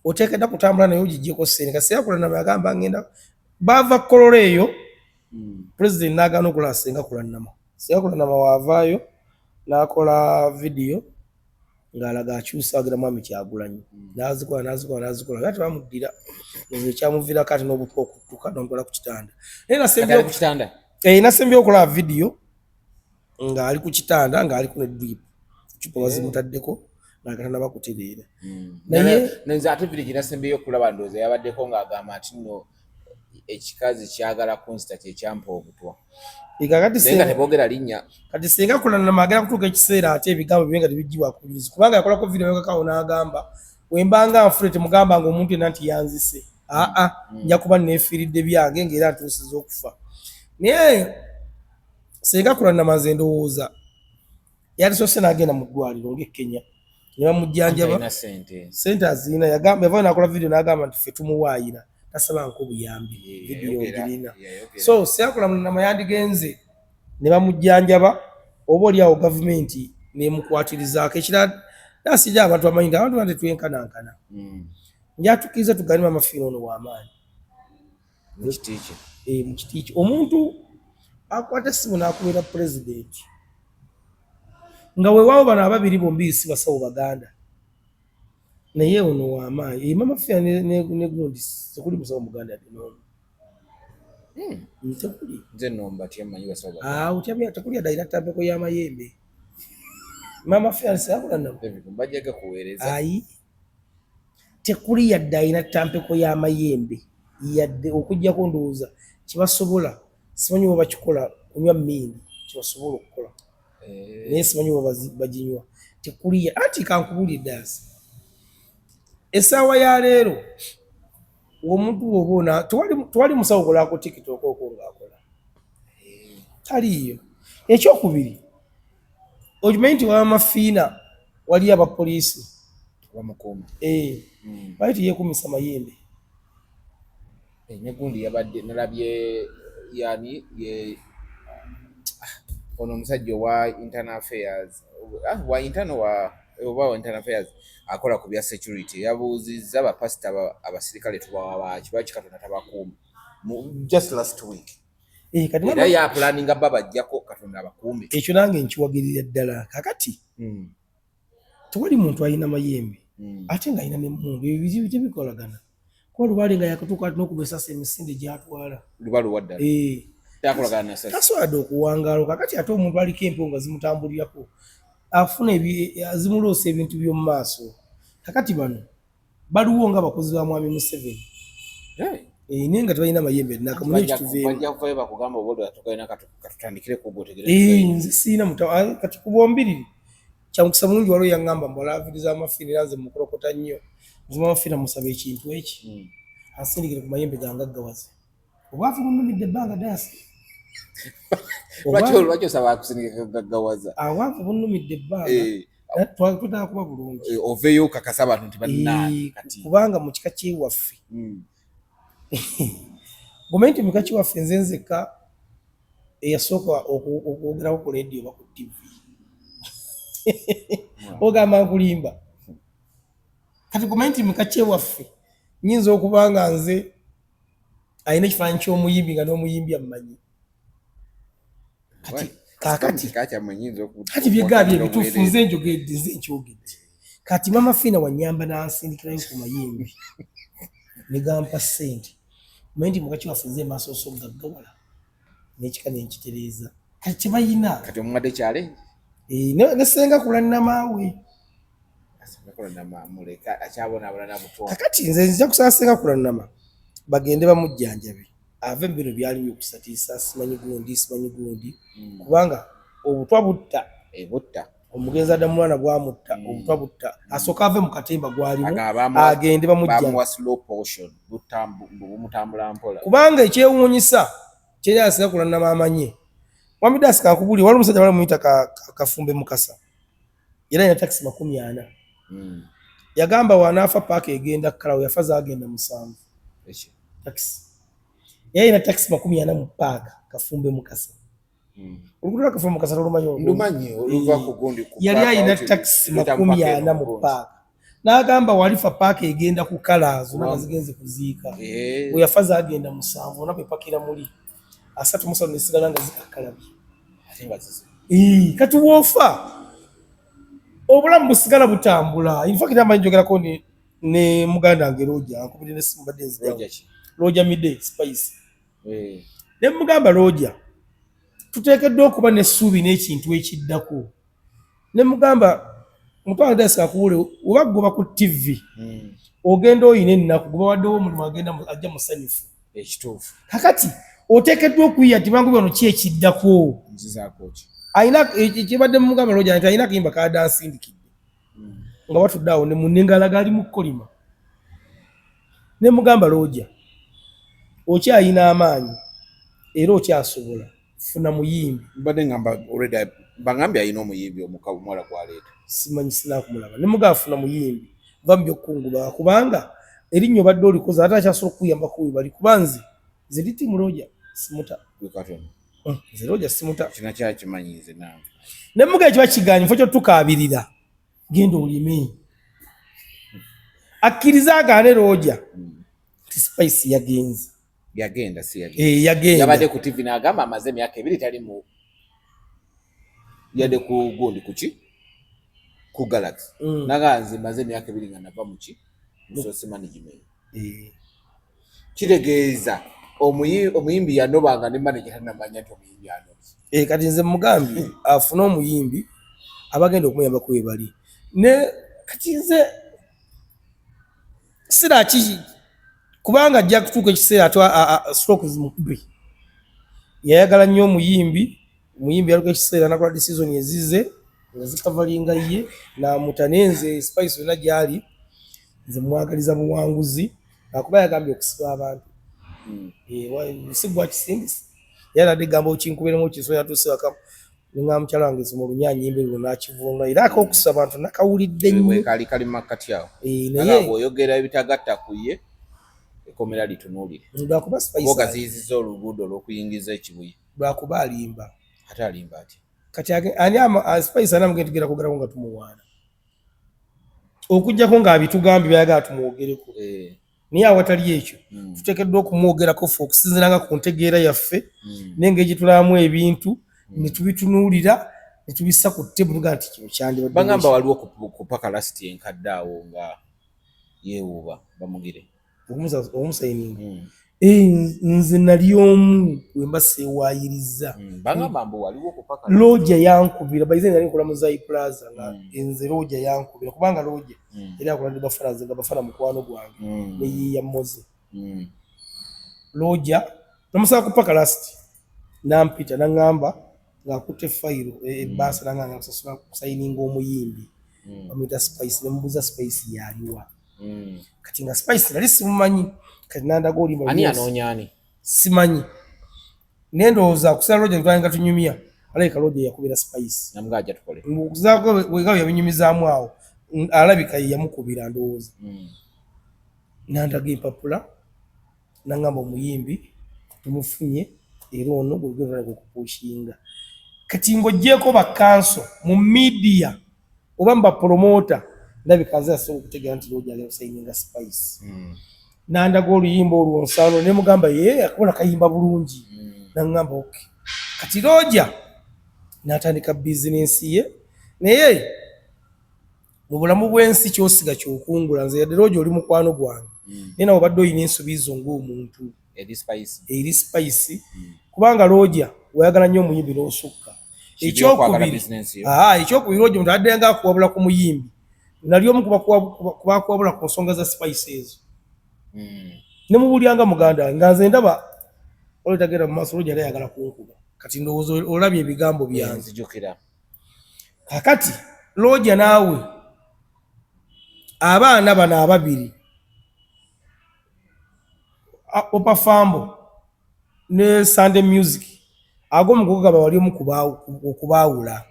Oteekedwa kutambula naye ogiggyeko ssente. Kaseera kula nama yagamba ngenda baava Kololo eyo President n'agaana okulaba singa kula nama. Singa kula nama waavaayo n'akola vidiyo ng'alaga akyusa agira Mwami Kyagulanyi. N'azikola ate bamuddira ekyamuviirako ate n'obutwa okuttuka n'omukola ku kitanda. Nasembyeyo okulaba vidiyo ng'ali ku kitanda ng'ali ku ne drip. Cupa bazimutaddeko n'agenda bakutereera. Naye ate vidiyo ginasembeyo okulaba ndowooza yabaddeko ng'agamba nti nno ekikazi kyagala kunsita kyekyampa obutwa. Naye teboogera linnya. Kati singa kula nama agenda kutuuka ekiseera ate ebigambo bye nga tebiggyibwa ku bujulizi. Kubanga yakolako vidiyo yokakawo n'agamba wembanga nfule temugamba ng'omuntu yenna nti yanzise. Nja kuba neefiiridde byange ng'era ntuusiza okufa. Naye singa kula nama nze ndowooza yalisoose n'agenda mu ddwaliro ng'e Kenya ne bamujjanjaba ssente azirina. Yavaayo n'akola vidiyo n'agamba nti ffe tumuwaayira tasaba nko obuyambi vidiyo ogirina. So singa kula nama yandigenze ne bamujjanjaba oba oli awo gavumenti n'emukwatirizaako. Ekirala naasijja abantu bamanyi nti abantu bante twenkanankana. Njatukkiriza tugaane Mama Fina ono w'amaanyi mu kiti kye. Omuntu akwata essimu n'akubeera pulezidenti nga weewaawo bano ababiri bombi si basawo Baganda naye ono w'amaanyi. Mama Fina ne gundi tekuli musawo Muganda yadde n'omu. Tekuli. Nze nnomba tyemmanyi basawo Baganda. Tekuli adayira ttampeko y'amayembe. Mama Fina singa kula nama bajjaga kuweereza. Tekuli yadde ayina ttampeko y'amayembe yadde okuggyako ndowooza kibasobola simanyi bwe bakikola kunywa mmindi kibasobola okukola naye simanyi bwe baginywa. Tekuli anti kankubulidde asi essaawa ya leero omuntu w'oboona tewali musawo kolako TikTok okwo ng'akola taliiyo. Ekyokubiri okimanyi nti Mama Fina waliyo abapoliisi bamukuuma bali teyeekumisa mayembe. Ne gundi yabadde nalabye yani ono omusajja wa internal affairs wa internal affairs akola ku bya security yabuuzizza bapasita abasirikale tubawa baki lwaki Katonda tabakuuma just last week. Era ya planninga babajjako Katonda abakuume. Ekyo nange nkiwagirira ddala kakati tewali muntu alina mayembe ate ng'alina n'emmundu ebyo bizibu tebikolagana. Kuba lubaale nga yakatuuka n'okuba essasi emisinde gy'atwala lubaluwa ddala takolagana na ssasi tasoboladde okuwangaala. Kakati ate omuntu aliko empewo nga zimutambulirako afuna zimuloosa ebintu by'omu maaso. Kakati bano baliwo ng'abakozi ba Mwami Museveni naye nga tebalina mayembe nakamunye ekituveemu. Bajja kuvayo bakugamba oboolwa tukalina katutandikire kugotegereza. Nze siina kati ku bombiriri kyamukisa mulungi waliwo yaŋŋamba mbalaaviriza Mama Fina era nze mukulokota nnyo. Nze Mama Fina musaba ekintu eki ansindikire ku mayembe gange aggawaze. Obwavu bunnumidde ebbanga daasi. Lwaki osaba akusindikire gaggawaza? Obwavu bunnumidde ebbanga twagala kuba bulungi. Oveeyo okakasa abantu nti bannange kati. Kubanga mu kika kyewaffe gomenti mu kika kyewaffe nze nzekka eyasooka okwogerako ku leediyo oba ku TV. Ogamba nkulimba. Kati gomenti mu kika kyewaffe nyinza okuba nga nze alina ekifaananyi ky'omuyimbi nga n'omuyimbi ammanyi. kakati kacha mwenyinzo okuti kati byegabye bitufu nze njogedde kati mama Fina Wanyamba nansindikirayo ku mayimbi negampa ssente mwendi mukaki wafunze maaso gaggawala n'ekika nenkitereeza kati tebayina kati omwadde challenge nesenga kulanna maawe muleka akyabona abulana butwa kakati nze nzija kusaasenga kulannama bagende bamujjanjabe ave mu bino byaliwo okusatiisa simanyi gundi kubanga obutwa butta omugenzi addamulwana bwamutta obutwa butta asooka ave mu katemba gwaliwo agende bamutambula mpola kubanga ekyewuunyisa kyeri asinga kulannama amanye Wamidas kakubuli wali omusajja bali muyita Kafumbe Mukasa era ina taxi 40 yagamba wanaafa paaka egenda Kalawo yafa zaagenda 7 taxi yeye ina taxi 40 mu paaka Kafumbe Mukasa oluguudo Kafumbe Mukasa ndumanyi oluva ku gundi ku yali ayina taxi 40 mu paaka n'agamba walifa paaka egenda ku Kalazo naga zigenze kuziika we yafa zaagenda 7 nabe pakira muli asatu musa nesigala nga zikakalabye kati wofa obulamu busigala butambula in fact amanyi njogerako ne muganda wange Roja ankubira ne simu badde nzija Roja midday spice ne mugamba Roja tuteekeddwa okuba n'essuubi n'ekintu ekiddako ne mugamba mutwala dasi akuwule oba goba ku TV ogenda oyina ennaku goba waddewo omulimu agenda ajja musanyufu ekituufu kakati oteekeddwa okuyiya tibangu bano ki ekiddako ayina ekibadde mu mugamba Roja nti ayina kayimba ka dansindikidde nga batudde awo ne munengala gali mu kolima ne mugamba Roja okyayina amaanyi era okyasobola funa muyimbi mbadde ngamba already bangambye ayina omuyimbi omukabu mwala gwaleeta simanyi sinakumulaba ne mugamba funa muyimbi va mu byokukungula kubanga erinnyo badde olikoze ate akyasobola okuyamba kuwi bali kubanze ziriti mu Roja simuta gwekatono nze Roja simuta kina kyakimanyize nange ne muga ekiba kiganyi fo kyo tukabirira genda olime akkiriza agaane Roja ti Spice yagenze yagenda si yagenda yabadde ku TV n'agamba amaze emyaka 2 tali mu yadde ku gundi kuki ku Galaxy naganze maze emyaka 2 nga nava mu ki resource management kitegeeza omuyimbi yanobanga ne manager tanamanya nti omuyimbi anobye kati nze mugambi afuna omuyimbi abagenda okumuyamba ku webali ne kati nze siraki kubanga ajja kutuuka ekiseera stroke zimukube yayagala nnyo omuyimbi yaluka ekiseera nakola decision ezize nga zikavalinga ye namutanenze Spice yonna gyali nze mwagaliza buwanguzi akuba yagambye okusiba abantu sibwa kisingisi yaladde gamba okinkubiremu kisoya tusewaka nga mukyala wange mu lunyanya imbe luno nakivunga era akokusaba abantu nakawulidde nnyo kali kali makati awo naye oyogera ebitagatta kuye ekomera litunuulire lwakuba Spice ogaziyiziza oluguudo olw'okuyingiza ekibuye lwakuba alimba ate alimba ati kati ani Spice anamugenda tugenda kugerako nga tumuwaana okujjako ng'abitugambye byayagala tumwogereko naye awatali ekyo tuteekeddwa okumwogerako ffe okusinziiranga ku ntegeera yaffe n'engeri gye tulabamu ebintu ne tubitunuulira ne tubissa ku ttebo tugaa nti kino kyandibadde bagamba waliwo kupaka lasiti enkadde awo nga yeewuuba bamugire omusayininga nze nali omu wemba seewaayiriza bagamba mbu waliwo kupaka Roja yankubira baize nali nkola mu Zai Plaza nga enze Roja yankubira kubanga Roja era akola ndi bafana nze nga bafana mukwano gwange ne yiya moze Roja namusaba kupaka lasiti nampita naŋŋamba ng'akutte fayiro ebbaasa nanganga kusasula kusayininga omuyimbi bamuyita Spice ne mubuuza Spice yaliwa kati nga Spice nali simumanyi kati nandaga olimba ani anoonya ani simanyi nendowooza kusala Roja nga tunyumya alabika Roja yakubira Spice namuga ajja tukole okuzaako wegawo yabinyumizaamu awo alabika ye yamukubira ndowooza nandaga empapula nangamba omuyimbi tumufunye era ono gwegenda okupuushinga kati ng'oggyeko bakanso mu media oba mba promota ndabika nze asobola okutegeera nti Roja ali osayininga Spice nandaga oluyimba olwo nsalo ne mugamba ye akabona kayimba bulungi naŋŋamba okay kati Roja n'atandika bizinensi ye naye mu bulamu bw'ensi kyosiga kyokungula nze yadde Roger oli mukwano gwange naye nawe obadde olina ensuubizo ng'omuntu eri spice kubanga Roger wayagala nnyo omuyimbi n'osukka ekyokubiri Roger omuntu adde nga akuwabula ku muyimbi nali omu kubakuwabula ku nsonga za spice ezo ne mubulyanga muganda nga nze ndaba olutagenda mu maaso Roger ayagala kunkuba kati ndowooza olabye ebigambo byange kakati Roger naawe abaana bano ababiri Opa Fambo ne Sunday Music ag'omukugaba wali okubaawula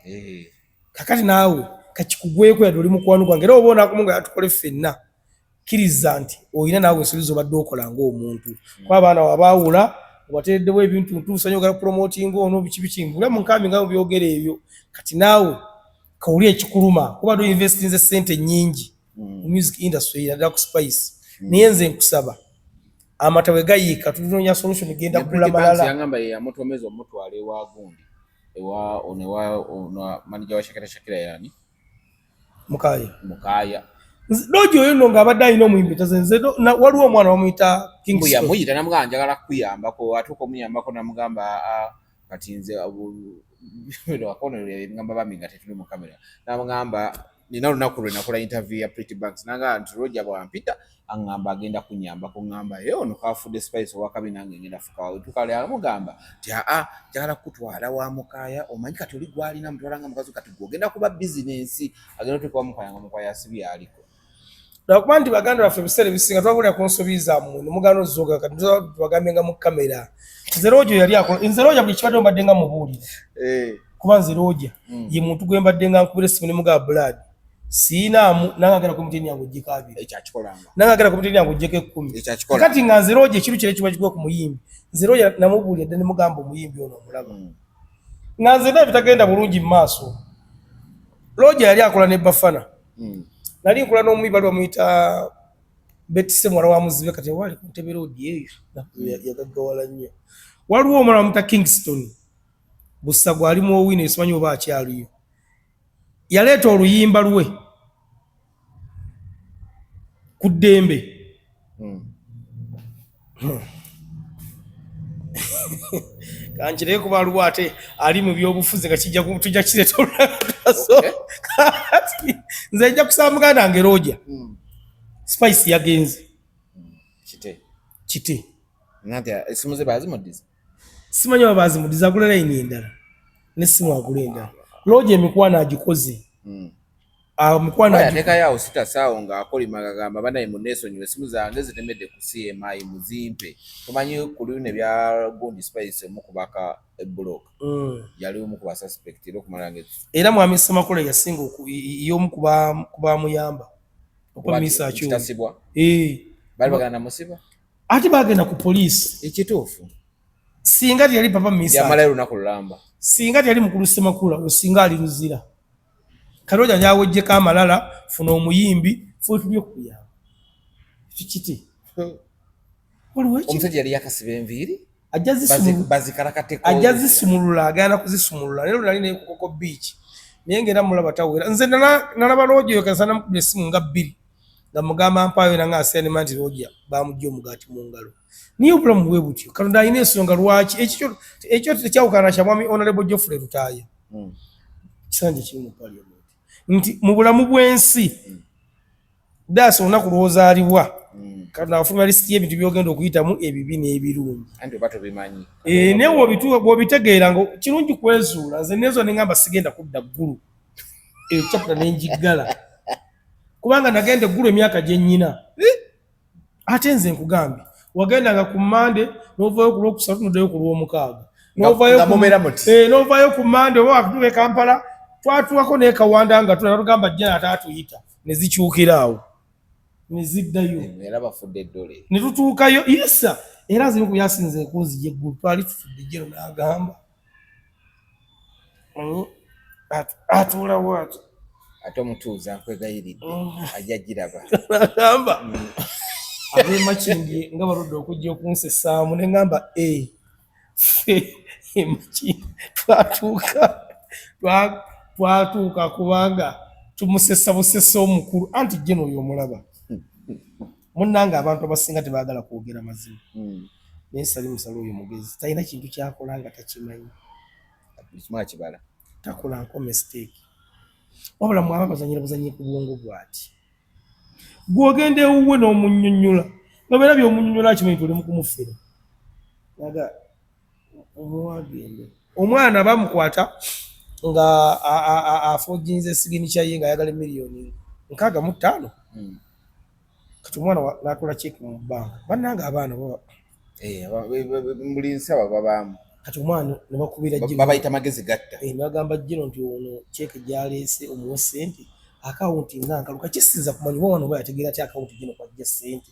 kakati naawe kakikugweko yadde oli mukwano gwange era obaona akumu nga yatukole ffenna kkiriza nti olina naawe ensuubizo obadde okola ng'omuntu kuba abaana wabaawula obatereddewo ebintu ntuusa ogala promoting ono biki ngula mu nkambi nga byogera ebyo kati naawe kawuli ekikuluma kuba do investinze ssente nnyingi mu music industry naddala ku spice naye nze nkusaba amata bwe gayiika tunoonya solution genda kugula malala yangamba ye yamutomeza omutwala ewa gundi ewa manager wa Shakira yani Mukaya Roger oyo nno ng'abadde alina omuyimbi tazenze waliwo omwana bamuyita Kingston yamuyita namugamba njagala kukuyambako atuuka omuyambako namugamba kati nze ngamba bami nga tetuli mu kamera namugamba nina olunaku lwe nakola interview ya Pretty Banks nanga nti Roger bwampita aŋŋamba agenda kunyambako ŋŋamba ono kafudde spice owakabi nange ngenda fukawo tukale alamugamba nti njagala kutwala wa Mukaya omanyi kati oli gwalina mutwala nga mukazi kati gwogenda kuba bizinensi agenda otuuka wa Mukaya nga Mukaya asibye aliko nakuba nti baganda baffe ebiseera ebisinga twabulira ku nsobi zammwe ne muganda ozooga kati tubagambe nga mu kamera nze Roger yali akola nze Roger buli kibadde mbadde nga mubuulire kuba nze Roger ye muntu gwe mbadde nga nkubira essimu ne mugaba blood siinaamu nangagera ku mutini yangu ojjeko abiri ekyakikolanga nangagera ku mutini yangu ojjeko 10 kati nga nze Roger ekiru kire kiba kigwa ku muyimbi nze Roger namubuulira dde ne mugamba omuyimbi ono omulaba nga nze ndaba bitagenda bulungi mu maaso Roger yali akola ne Bafana nali nkola n'omuyimbi bali bamuyita Betise mwala wa Muzibe kati wali ku Ntebe Road eyo yagaggawala nnyo waliwo omwana bamuyita Kingston Busagwa ali mu owino esimanyi oba akyaliyo yaleeta oluyimba lwe ku ddembe kanjire kuba aliwo ate ali mu byobufuzi nga tujja kireeta olulaso kati nze nja kusaba muganda wange Roger spice yagenze kite esimu ze bazimudiza simanyi oba bazimudiza agula layini endala n'essimu agula endala Roger emikwano agikoze mikwano yateeka yawo sitasaawo ng'akolima gagamba banaye muneesonyiwe esimu zange zitemedde ku CMI muzimpe tumanyi ku lune bya Gundi Spice omukubaka ebbuloka yali omu ku basuspect era okumalanga era mwami Ssemakula yasinga y'omu kubamuyamba okumisa kyo kitasibwa bali bagenda musiba ate bagenda ku poliisi ekituufu singa yali papa misa yamalayo lunaku lulamba singa yali mukulu Ssemakula singa ali luzira Roger nyawojjeko amalala funa omuyimbi fwe tulye kuyamba kiti omusajja yali yakasiba enviiri ajja zisumulula agenda kuzisumulula lero nali ne Koko Beach naye ngenda mulaba tawera nze nalaba Roger yakasana mukubye essimu nga 2 nga mugamba mpayo nanga asene nti Roger bamujja omugaati mu ngalo niye obulamu bwe butyo Katonda alina ensonga lwaki ekyo tekyawukana kya mwami Honorable Geoffrey Rutaaya kisanje kiri mu parliament nti mu bulamu bw'ensi daasi olunaku lw'ozaalibwa Katonda afulumya lisiti y'ebintu by'ogenda okuyitamu ebibi n'ebirungi naye bw'obitegeera nga kirungi kwezuula nze nezo ne ngamba sigenda kudda ggulu eyo chapter ne njiggala kubanga nagenda eggulu emyaka gye nnyina ate nze nkugambye wagendanga ku Mande n'ovaayo ku Lwokusatu n'oddayo ku Lwomukaaga n'ovaayo ku Mande oba wakutuuka e Kampala twatuwako naye Kawanda nga tugamba jjana ataatuyita ne zikyukira awo ne ziddayo ne tutuukayo isa era zimu ku yasinze enkunzi y'eggulu twali tutudde jjero n'agamba atuulawo ate omutuuza nkwegayiridde ajja giraba agamba ab'emakindi nga baludde okujja okunsesaamu ne ngamba Emakindi twatuuka twatuuka kubanga tumusesa busesa omukulu anti Jeno oyo omulaba munnange abantu abasinga tebaagala kwogera mazima naye Salimu Salo oyo mugezi talina kintu kyakola nga takimanyi kibala takolanko mistake wabula mwaba bazanyira buzanyi ku bwongo bwati gwogenda ewuwe n'omunnyonnyola nobeera by'omunnyonnyola kimanyi tuli mu kumufera naga omuwagende omwana bamukwata nga afojinze siginicha ye nga ayagala miliyoni 65 kati omwana n'akola check mu banka bannange abaana buli nsi aba babaamu kati omwana ne bakubira Jeno babayita magezi gatta bagamba Jeno nti ono check gyaleese omuwe ssente akawunti nga nkaluka kisinza kumanya oba wano oba yategeera ti akawunti Jeno kwajja ssente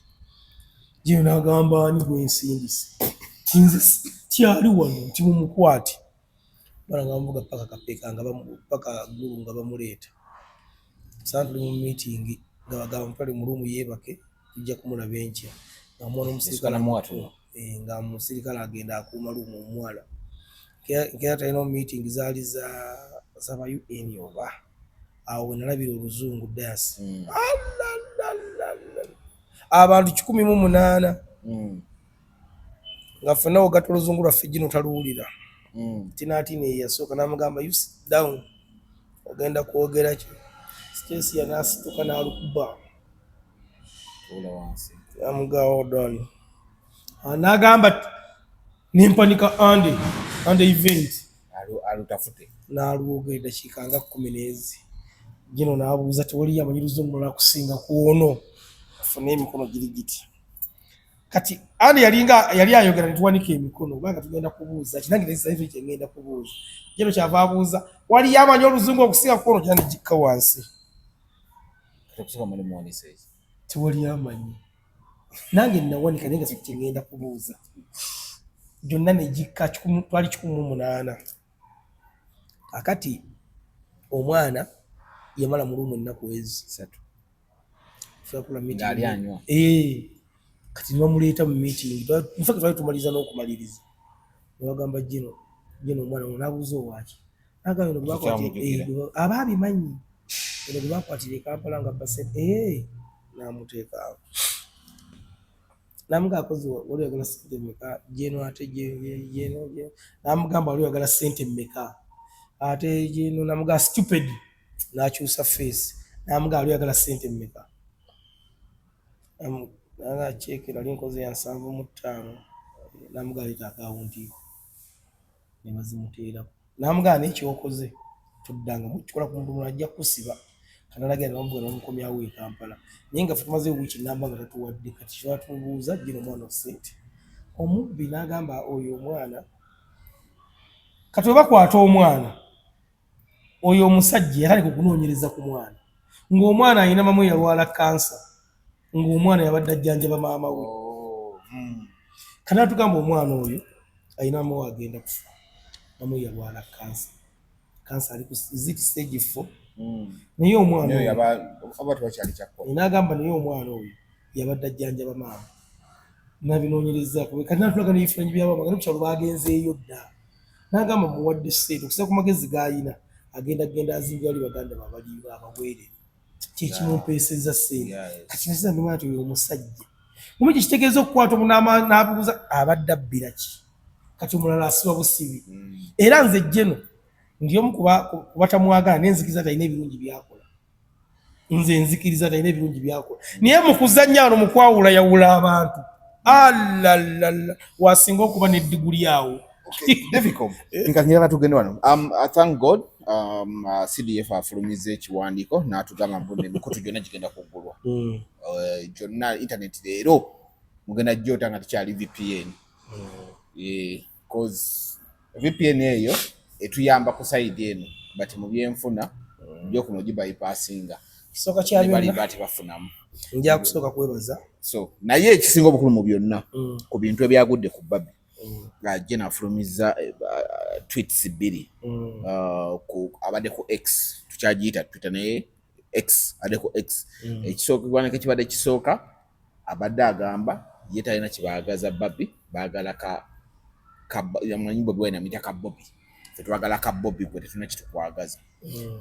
Jeno n'agamba ani gwe nsindise tinze kyali wano nti mumukwate bana ngamuvuga paka kapeka nga paka gulu nga bamuleeta santu mu meeting nga bagamba mpale mu room yebake tujja kumulaba enkya nga mwana omusirikale mwatu nga omusirikale agenda akuuma room omwala kera talina meeting zaali za ba UN oba awo we nalabira oluzungu dasi abantu 108 nga ffenna ogata oluzungu lwaffe Jeno taluwulira tinatina eyasooka n'amugamba you sit down ogenda kwogera ki Stacy yanasituka n'alukuba amugawo doni n'agamba nempanika ande event alutafute n'alwogera eddakiika nga 10 Jeno n'abuuza tewali amanyi luzungu lwakusinga kuono afune emikono giri giti kati ani yali ayogera nituwanike emikono banga tugenda kubuuza kinange nesaivi kyengenda kubuuza Jeno kyava abuuza wali yamanyi oluzungu okusinga kuono kyandi jikka wansi tewali amanyi nange nawanika naye nga kyengenda kubuuza gyonna negikka twali 18 akati omwana yamala mu lumu ennaku ezi 3 kati nibamuleeta mu meeting nfaka twali tumaliza n'okumaliriza nebagamba Jeno omwana n'abuuza owaki nagamba bino bakwatire abaabimanyi eno bwe bakwatire Kampala nga basente n'amuteeka awo namuga akozi wali oyagala sente mmeka Jeno ate Jeno namugamba wali oyagala sente mmeka ate Jeno namuga stupid n'akyusa face namuga wali oyagala sente mmeka nanga cheke nali nkoze ya 75 namuga leta akawunti nebazimuteera namuga n'ekyokoze tuddanga mukikola ku muntu ajja kusiba kanalaga n'omuvuga n'omukomyawo e Kampala naye nga tumaze wiki namba nga tatuwadde kati kyatubuuza Jeno omwana sente omubbi n'agamba oyo omwana kati we bakwata omwana oyo omusajja yali kukunoonyereza ku mwana ng'omwana alina mamu yalwala kansa ng'omwana yabadde ajjanjaba maama we kana tugamba omwana oyo alina mamu agenda kufa mamu yalwala kansa ali ku stage 4 naye omwana oyo n'agamba naye omwana oyo yabadde ajjanjaba maama nabinoonyereza kati natulaga n'ebifaananyi by'abaama nga nemukyalo bagenzeeyo dda n'agamba muwadde sente okusa ku magezi g'alina agenda azimbira wali baganda babaliibwa abaweerere kyekimumpeeseza sente kati nasiza ndimana nti oyo omusajja mumi kyekitegeeza okukwata n'abuuza abadde abbira ki kati omulala asiba busibi era nze Jeno ndi omu kubatamwagala nenzikiriza talina ebirungi byakola nze nzikiriza talina ebirungi byakola naye mu kuzannya wano mu kwawula yawula abantu alalala wasinga okuba n'eddiguli awo nkanyira tugende wano thank God CDF afulumiza ekiwandiiko n'atugamba mbone emikutu gyonna gigenda kuggulwa gyonna internet leero mugenda jjota nga tekyali VPN cause VPN eyo etuyamba ku side eno but mu byenfuna byokuno gibypassinga kisooka kya byonna bati bafunamu nja kusooka kwebaza so naye ekisinga obukulu mu byonna ku bintu ebyagudde ku Babi Jeno afulumiza tweets 2 abadde ku X tukyagiyita Twitter naye X adde ku X ekisooka kiwandiiko kibadde kisooka abadde agamba ye talina kibaagaza Babi baagala ka yamanyimbo bwe namita ka Bobby ffe twagala ka Bobby gwe tetulina kitukwagaza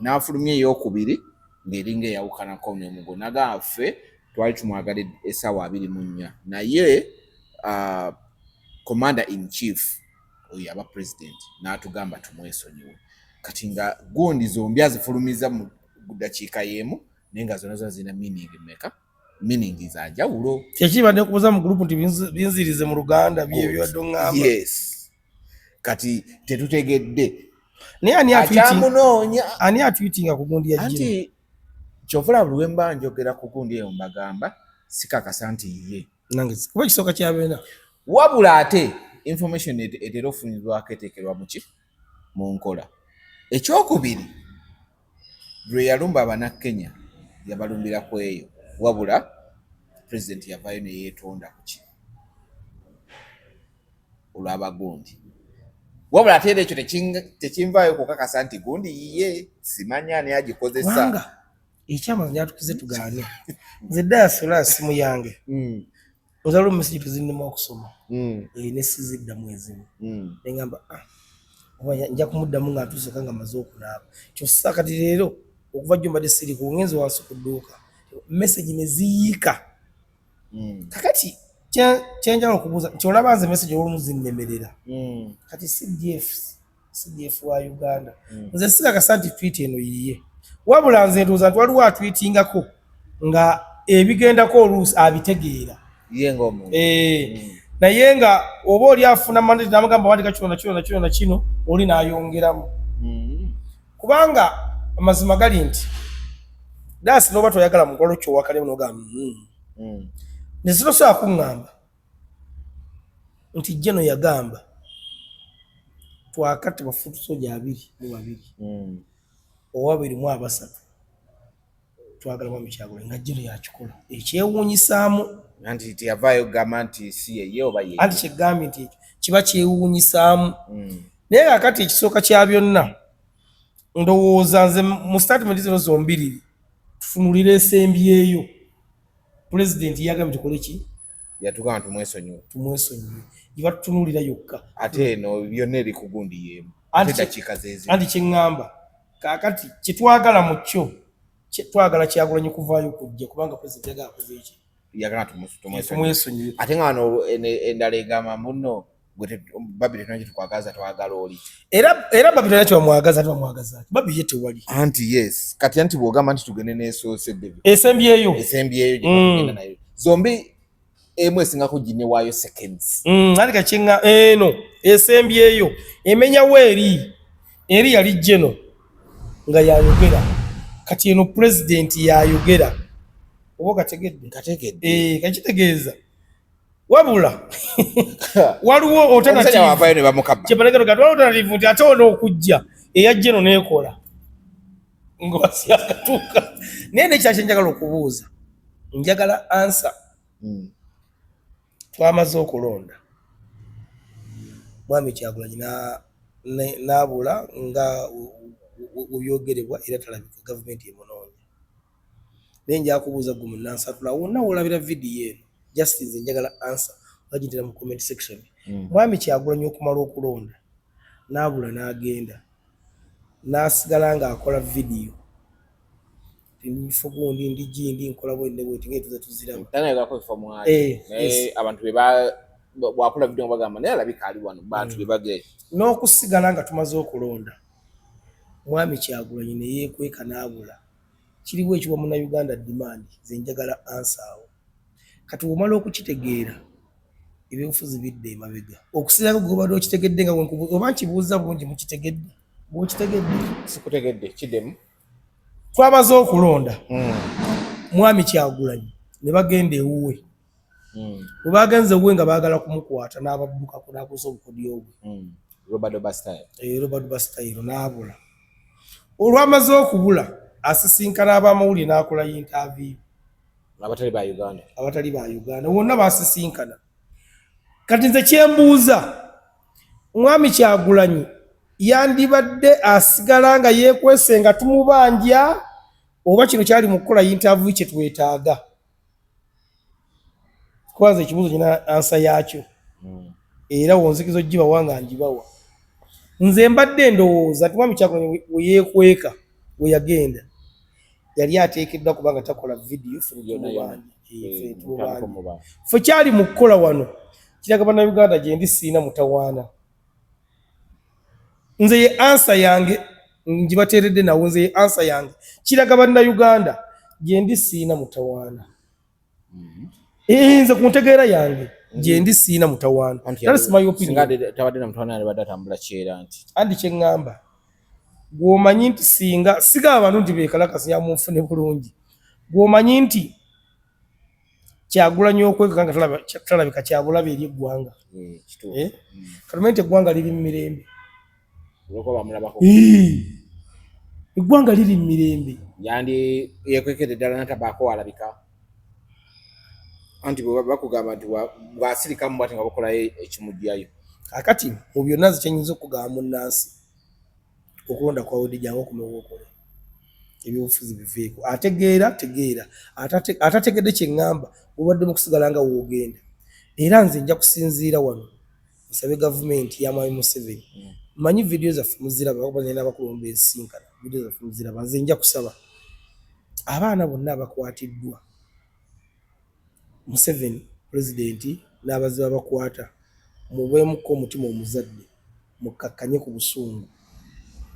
n'afulumya ey'okubiri ng'eringa eyawukanako n'omugo naga ffe twali tumwagala essaawa 24 naye commander in chief oyo aba president n'atugamba tumwesonyiwe kati nga gundi zombi azifulumiza mu ddakiika y'emu naye nga zonna zirina meaning za njawulo kyekibadde kubuuza mu group nti binzirize mu Luganda byebibadde oŋŋamba yes kati tetutegedde naye ani atwitinga ku gundi ya Jino anti kyovula buli wemba njogera ku gundi eyo mbagamba sikakasa nti ye nange kuba ekisooka kyabeena wabula ate information etera ofunirwako eteekerwa mu nkola ekyokubiri lwe yalumba Abannakenya yabalumbira ku eyo wabula president yavaayo ne yeetonda ku ki olw'abagundi wabula ate era ekyo tekinvaayo kukakasa nti gundi yiye simanya ani agikozesa wanga ekyamazima atukize tugaane nze diaspora simu yange ozalwa message tuzindemu okusoma ne siziddamu ezimu neŋŋamba nja kumuddamu ng'atuuseka nga maze okunaaba kyosa kati leero okuva jjo mbadde siri ku ngenzi wansi ku dduuka message ne ziyiika kakati kyenjala okubuuza kyolaba nze message olumu zinnemerera kati CDF wa Uganda nze sikakasa nti tweet eno yiye wabula nze ndowooza nti waliwo atwitingako nga ebigendako oluusi abitegeera naye nga oba oli afuna mandate n'amagamba wandika kino na kino oli n'ayongeramu kubanga amazima gali nti daasi n'oba toyagala mugolo kyowakale n'ogamba ne zitosobola kuŋŋamba nti Jeno yagamba twakatte bafuutu soja 22 oba 23 twagala Mwami Kyagulanyi nga Jeno yakikola ekyewuunyisaamu anti tiyavaayo gamba nti si yeye oba yeye anti kyegambye nti ekyo kiba kyewuunyisaamu naye kakati ekisooka kya byonna ndowooza nze mu statement zino zombiriri tufunulira esembyeyo president yagambye tukole ki yatugamba tumwesonyiwe iba tutunulira yokka ate eno byonna eri ku gundi yeemu ate dakiika zezi anti kyeŋŋamba kakati kyetwagala mu kyo twagala Kyagulanyi kuvaayo kujja kubanga president yagala kuva eki yagala tumwesonyiwe ate nga wano endala egamba muno Babi tetulina kitukwagaza twagala oli era Babi tetulina kyebamwagaza Babi ye tewali anti yes kati anti bw'ogamba nti tugende n'esoosedde esembyeyo gye tugenda nayo zombi emu esingako ginewaayo seconds ati kakyenga eno esembyeyo emenyawo eri yali Jeno nga yayogera kati eno president yayogera oba kategedde kakitegeeza wabula waliwo alternative nti ate ona okujja eya Jeno neekola ng'osi akatuuka naye nekyaki njagala okubuuza njagala ansa twamaze okulonda Mwami Kyagulanyi n'abula nga webyogerebwa era talabika gavumenti emunoonya naye nja kubuuza gwe munnansatula wonna wolabira vidiyo eno justice njagala answer wagitera mu comment section Mwami Kyagulanyi okumala okulonda n'abula n'agenda n'asigala ng'akola vidiyo ndifo gundi ndi gindi nkola bwende bweti ngetuze tuziraba tanayagako ifo mwaje naye abantu bwakula vidiyo bagamba naye alabika ali wano bantu bebage n'okusigala nga tumaze okulonda Mwami Kyagulanyi ne yeekweka n'abula kiriwo ekiwa Munnayuganda demand ze njagala answer awo kati omala okukitegeera ebyobufuzi bidde emabega okusirako gobadde okitegedde nga oba nkibuuza bulungi mukitegedde bwokitegedde sikutegedde kiddemu twamaze okulonda Mwami Kyagulanyi ne bagenda ewuwe bwe bagenze ewuwe nga baagala kumukwata n'ababbukako n'akoze obukodyo bwe Robert Duba style n'abula olwamaze okubula asisinkana ab'amawulire n'akola interview abatali ba Uganda wonna basisinkana kati nze kyembuuza Mwami Kyagulanyi yandibadde asigala nga yeekwese nga tumubanja oba kino kyali mu kukola interview kye twetaaga kwanza ekibuuzo kina ansa yaakyo era wonzikizo gibawa nga njibawa nze mbadde ndowooza Mwami Kyagulanyi we yeekweka we yagenda yali ateekeddwa kubanga takola vidiyo ffe kyali mu kukola wano kiraga bannayuganda gye ndi siina mutawaana. Nze ye ansa yange ngibateeredde nawo, nze ye ansa yange kiraga bannayuganda gye ndi siina mutawaana. Nze ku ntegeera yange gye ndi siina mutawaana. Andi kye ŋŋamba gw'omanyi nti singa sigaba abantu nti beekalakasa munfune bulungi, gw'omanyi nti Kyagulanyi okweka nga talabika kyabulabe eri eggwanga. Katumenti eggwanga liri mu mirembe, eggwanga liri mu mirembe. Yandi yekwekedde ddala natabaako walabika anti bwe bakugamba nti bw'asirikamu bw'ati nga bakolayo ekimujjayo. Kakati mu byonna nze kyenyinza okugamba munnansi okulonda kwawedde jangu okumewa okole ebyobufuzi biveeko. Ategeera atategedde kye ŋŋamba obadde mu kusigala nga woogenda. Era nze nja kusinziira wano nsabe gavumenti ya Mwami Museveni, mmanyi vidiyo zaffe muziraba kuba nina abakulomba ensinkana, vidiyo zaffe muziraba. Nze nja kusaba abaana bonna abakwatiddwa Museveni pulezidenti n'abazibu abakwata mubeemuko omutima omuzadde mukkakkanye ku busungu.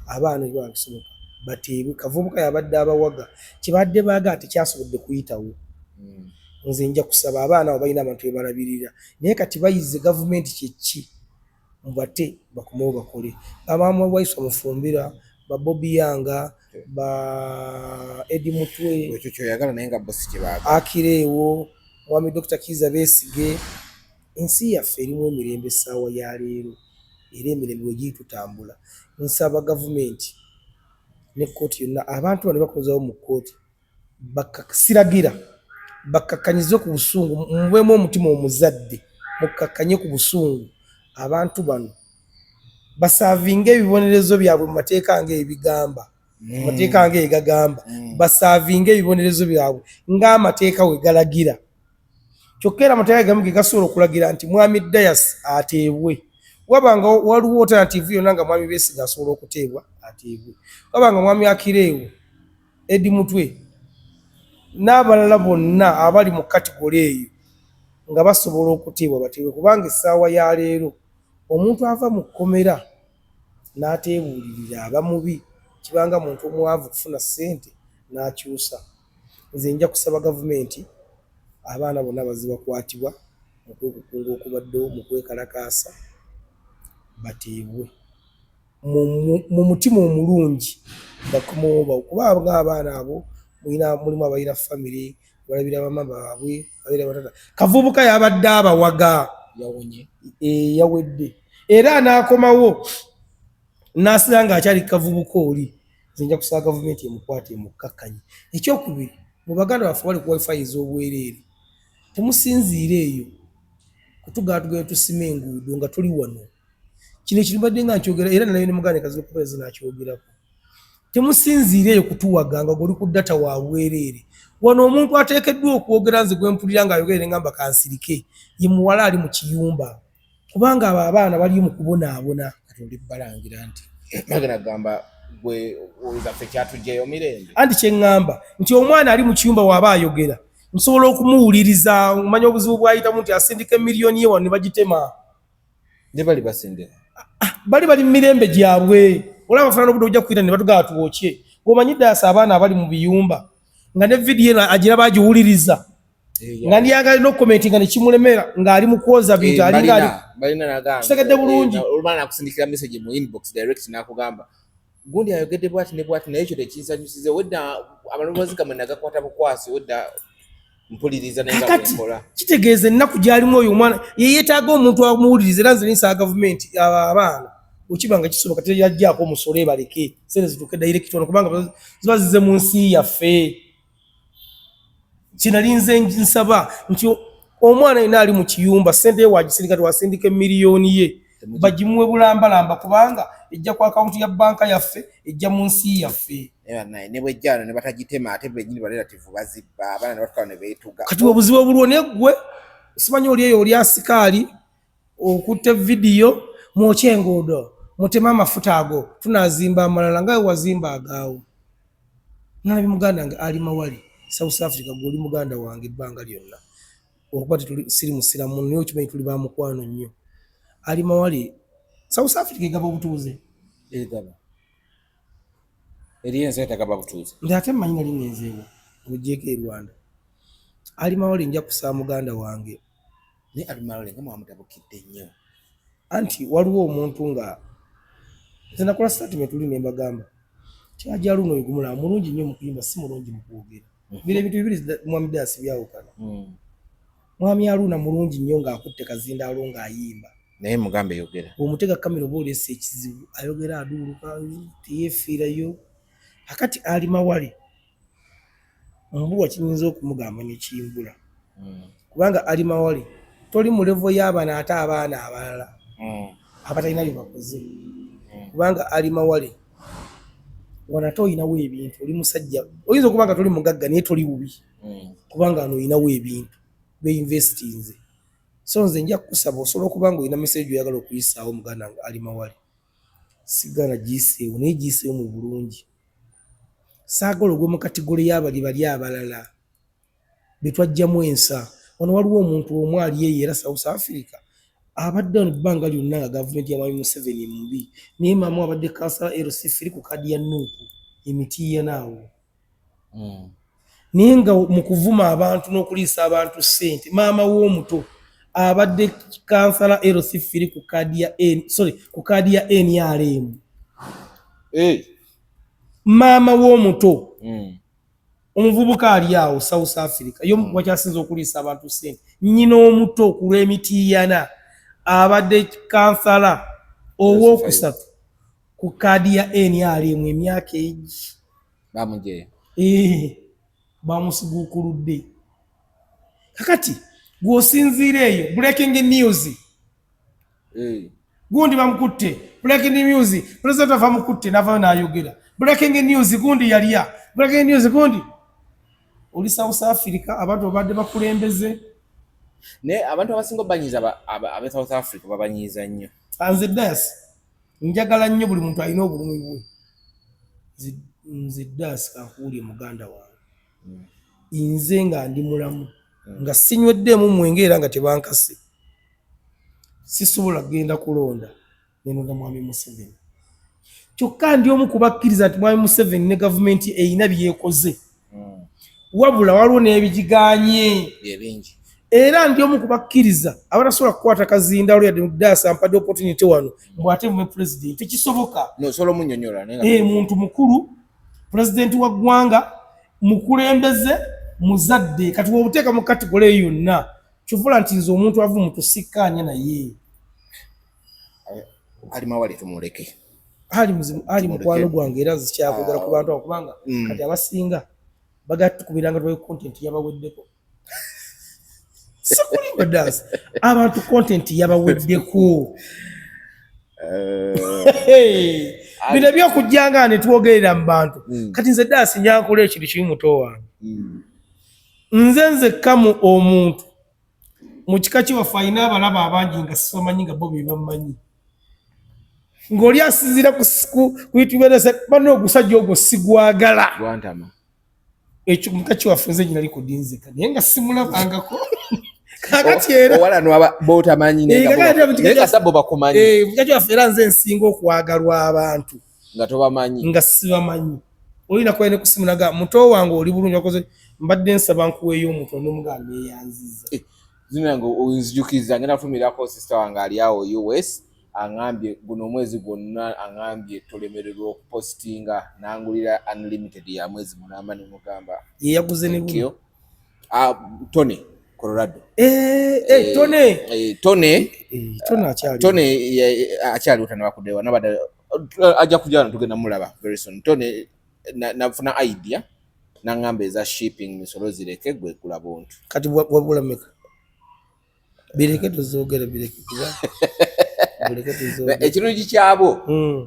Abaana bakisoboka bateebwe. Kavubuka yabadde abawaga kibadde baaga tekyasobodde kuyitawo. Nze nja kusaba abaana abo balina abantu bebalabirira, naye kati bayize gavumenti kyeki mubate bakomewo bakole. Abamu Waiswa Mufumbira, ba Bobby Yanga, ba Eddie Mutwe, ekyo kyoyagala naye nga bosi kyebaga Akireewo, Mwami Dr. Kizza Besigye. Ensi yaffe erimu emirembe essaawa ya leero era emirembe wegiri tutambula. Nsaba gavumenti ne kkooti yonna abantu bano bakozawo mu kkooti siragira bakkakkanyize ku busungu, mubeemu omutima omuzadde mukkakkanye ku busungu. Abantu bano basaavinga ebibonerezo byabwe mu mateeka ng'ebigamba, mu mateeka ng'egagamba, basaavinga ebibonerezo byabwe ng'amateeka we galagira. Kyokka era amateeka gamu ge gasobola okulagira nti Mwami Dias ateebwe. Wabanga waliwo alternative yonna nga Mwami Besigye asobola okuteebwa ateebwe. Wabanga Mwami Akireewo, Eddie Mutwe n'abalala bonna abali mu kategole eyo nga basobola okuteebwa bateebwe, kubanga essaawa ya leero omuntu ava mu kkomera n'ateebuulirira aba mubi. Kibanga muntu omwavu kufuna ssente n'akyusa. Nze nja kusaba gavumenti abaana bonna abazibakwatibwa mu kwekukunga okubaddewo mu kwekalakaasa bateebwe mu mutima omulungi bakomewo. Kuba abaana abo mulimu abalina famire, balabira bama baabwe, balabira batata. Kavubuka yabadde abawaga yawedde era n'akomawo n'asira ng'akyali kavubuka oli. Nze nja kusaba gavumenti emukwate emukkakkanye. Ekyokubiri, mu baganda baffe bali ku wifi ez'obwereere, temusinziire eyo kutugaa tugende tusime enguudo nga tuli wano. Kino ekirumbadde nga nkyogera era nayo ne muganda kazi okupeereza nakyogerako. Temusinziire eyo kutuwaga nga goli ku data wa bwereere. Wano omuntu ateekeddwa okwogera nze gwe mpulira ng'ayogere ngamba kansirike ye muwala ali mu kiyumba, kubanga abo abaana bali mu kubonaabona. Katonda ebbalangira nti bagenda kugamba gwe zaffe kyatugyeyo mirembe. Anti kye ŋŋamba nti omwana ali mu kiyumba waba ayogera nsobola okumuwuliriza. Omanya obuzibu bw'ayitamu nti asindika emiliyoni ye wano ne bagitema. Ne bali basinde bali mu mirembe gyabwe. Olaba afaanana obudde ojja kuyita ne batugaba tuwokye. Ng'omanyi Dias abaana abali mu biyumba nga ne vidiyo agira bagiwuliriza nga ndiyagala n'okomenti nga ne kimulemera ng'ali mu kwoza bintu alinga ali balina nagamba kitegedde bulungi. Olumala nakusindikira message mu inbox direct n'akugamba gundi ayogedde bwati ne bwati naye ekyo tekinsanyusize. Wedda amaloboozi gamwe nagakwata bukwasi, wedda mpuliriza naye nga bwenkola. Kitegeeza ennaku gy'alimu oyo omwana ye yeetaaga omuntu amuwuliriza. Era nze ninsaba gavumenti abaana okibanga kisoboka teyajjaako omusolo ebaleke sente zituuke direct ono, kubanga ziba zize mu nsi yaffe. Kinali nze nsaba nti omwana yenna ali mu kiyumba ssente ye wagisindika tewasindika emiliyoni ye bagimuwe bulambalamba, kubanga ejja ku akawunti ya banka yaffe, ejja mu nsi yaffe. Ne bwejjaano ne batagitema ate benyini barelative bazibba abaana ne batukala ne beetuga. Kati obuzibu obulwo ne ggwe simanyi oli eyo oli asikaali okutte vidiyo mwokye enguudo mutema amafuta ago tunazimba amalala nga wazimba agaawo. Nabi muganda nga ali Mawali South Africa goli muganda wange ebbanga lyonna okuba tetuli siri musiramu niyo kimanyi tuli ba mukwano nnyo. Ali Mawali South Africa egaba obutuuze egaba eriyenze etagaba butuuze ndate manyi nali ngenzeewo obujeeko e Rwanda. Ali Mawali nja kusaa muganda wange ne Ali Mawali nga mwamutabukidde nnyo anti waliwo omuntu nga nze nakola statement tuli ne mbagamba kyaja luno ogumula mulungi nnyo mu kuyimba si mulungi mu kwogera. Bire bintu bibiri Mwami Dasi byawukana. Mwami Aruna mulungi nnyo ng'akutte kazindaalo ng'ayimba naye mugambe yogera omutega kamera oba oleese ekizibu ayogera aduuluka teyeefiirayo. Akati Ali Mawali mbulwa kinyinza okumugamba nekimbula kubanga Ali Mawali toli mu levo y'abaana ate abaana abalala abatalina bye bakoze kubanga Ali Mawali wanate oyinawo ebintu oli musajja oyinza okuba nga toli mugagga naye toli bubi kubanga ano oyinawo ebintu beinvestinze. So nze nja kukusaba osobola okuba nga olina message oyagala okuyisaawo muganda Ali Mawali sigala giseewo naye giseewo mu bulungi. Saagala ogwe mu kategole y'abali bali abalala betwajjamu ensa. Wano waliwo omuntu omu ali eyo era South Africa abadde wano ebbanga lyonna nga gavumenti ya Mwami Museveni mubi naye maamu abadde kansala LC Firi ku kadi ya Nuupu emitiiya naawo naye nga mu kuvuma abantu n'okuliisa abantu ssente maama w'omuto abadde kansala LC Firi ku kadi ya ku kadi ya NRM. Maama w'omuto omuvubuka ali awo South Africa yo wakyasinza okuliisa abantu ssente nnyina omuto ku lw'emitiiyana abadde kansala ow'okusatu ku kadi ya NRM emyaka egi bamuje bamusiguukuludde. Kakati gw'osinziira eyo breaking news gundi bamukutte breaking news president afa mukutte n'avaayo n'ayogera breaking news gundi yalya breaking news gundi oli South Africa abantu babadde bakulembeze ne abantu abasinga banyiza abe South Africa babanyiza nnyo. Nze Dasi njagala nnyo buli muntu alina obulumi bwe. Nze Dasi kankuwulye muganda wange nze nga ndi mulamu nga sinyweddemu mwenge era nga tebankase sisobola kugenda kulonda nenonda Mwami Museveni kyokka ndi omu kubakkiriza nti Mwami Museveni ne gavumenti eyina byekoze wabula waliwo n'ebigiganye ebingi era ndi omu kubakkiriza abatasobola kukwata kazindaalo yadde Dasi ampadde opportunity wano mbwate mume president tekisoboka nosolo munnyonnyola muntu mukulu president wa ggwanga mukulembeze muzadde kati wobuteeka mu kategole yonna kivula nti nze omuntu avu mutusikkaanya naye Ali Mawali tumuleke ali mukwano gwange era zikyakugala ku bantu kubanga kati abasinga bagatukubiranga twa content yabaweddeko sikulimba Dasi abantu content yabaweddeko bino byokujjanga ne twogerera mu bantu kati nze Dasi nyankola ekintu kiri muto wange nze kamu omuntu mu kika kiwaffe alina abalaba abangi nga sibamanyi nga bo bebamanyi ng'oli asinziira ku ituberese bano ogusajja ogwo sigwagala gwantama ekyo muka kiwaffe nze nyina liko dinzika naye nga simulabangako kakati era wala no botamanyi nenga sabo bakumanyi muka kiwaffe era nze nsinga okwagalwa abantu nga tobamanyi nga sibamanyi olina kwene kusimunaga muto wange oli bulungi wakoze mbadde nsaba nkuweeyo omuntu n'omuganda eyanziza zina ngo ozinjukiza ngenda kutumirako sister wange ali awo US angambye guno mwezi gwonna angambye tolemererwa okupostinga nangulira unlimited ya mwezi munamba ne mugamba yaguze ne buno Tony Colorado Tony akyali utana bakudewa nabada ajja kujana tugenda mulaba very soon. Tony nafuna idea nangamba eza shipping misolo zireke gwe kula bontu kati wabula meka bireke tuzogera bireke ekirungi kyabo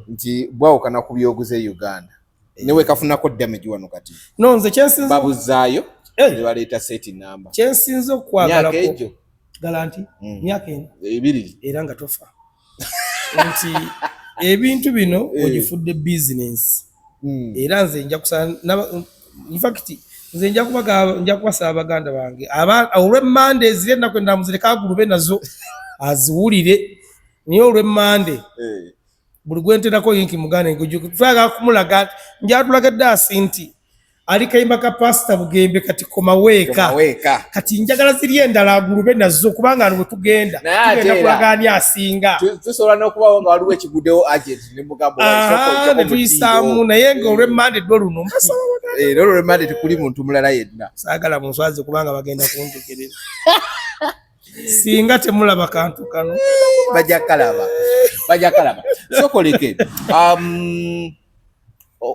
nti bwawukana ku byoguze Uganda newe kafunako damage wano kati no nze kyensinzo babuzaayo ne baleeta seti namba kyensinzo okwagala ko galanti myaka ebiri era nga tofa nti ebintu bino ogifudde business era nze nja kusana in fact nze nja kubasaba baganda bange olw'emmande ezira ennaku endala muzireka agulube nazo aziwulire naye olw'emmande buli gwenterako yinki muganda twaga kumulaga njatulagedde asi nti ali kayimba ka pasita Bugembe kati komaweeka kati njagala ziri endala agulube nazo kubanga ano bwe tugenda kulagaani asinga tusobola n'okubawo nga waliwo ekiguddewo agent ne mugambo ne tuyisaamu naye nga olw'emmande ddwe luno mbasaba baganda olw'emmande tekuli muntu mulala yenna saagala munswaze kubanga bagenda kuntekereza singa temulaba kantu kano bajja kalaba sokoleke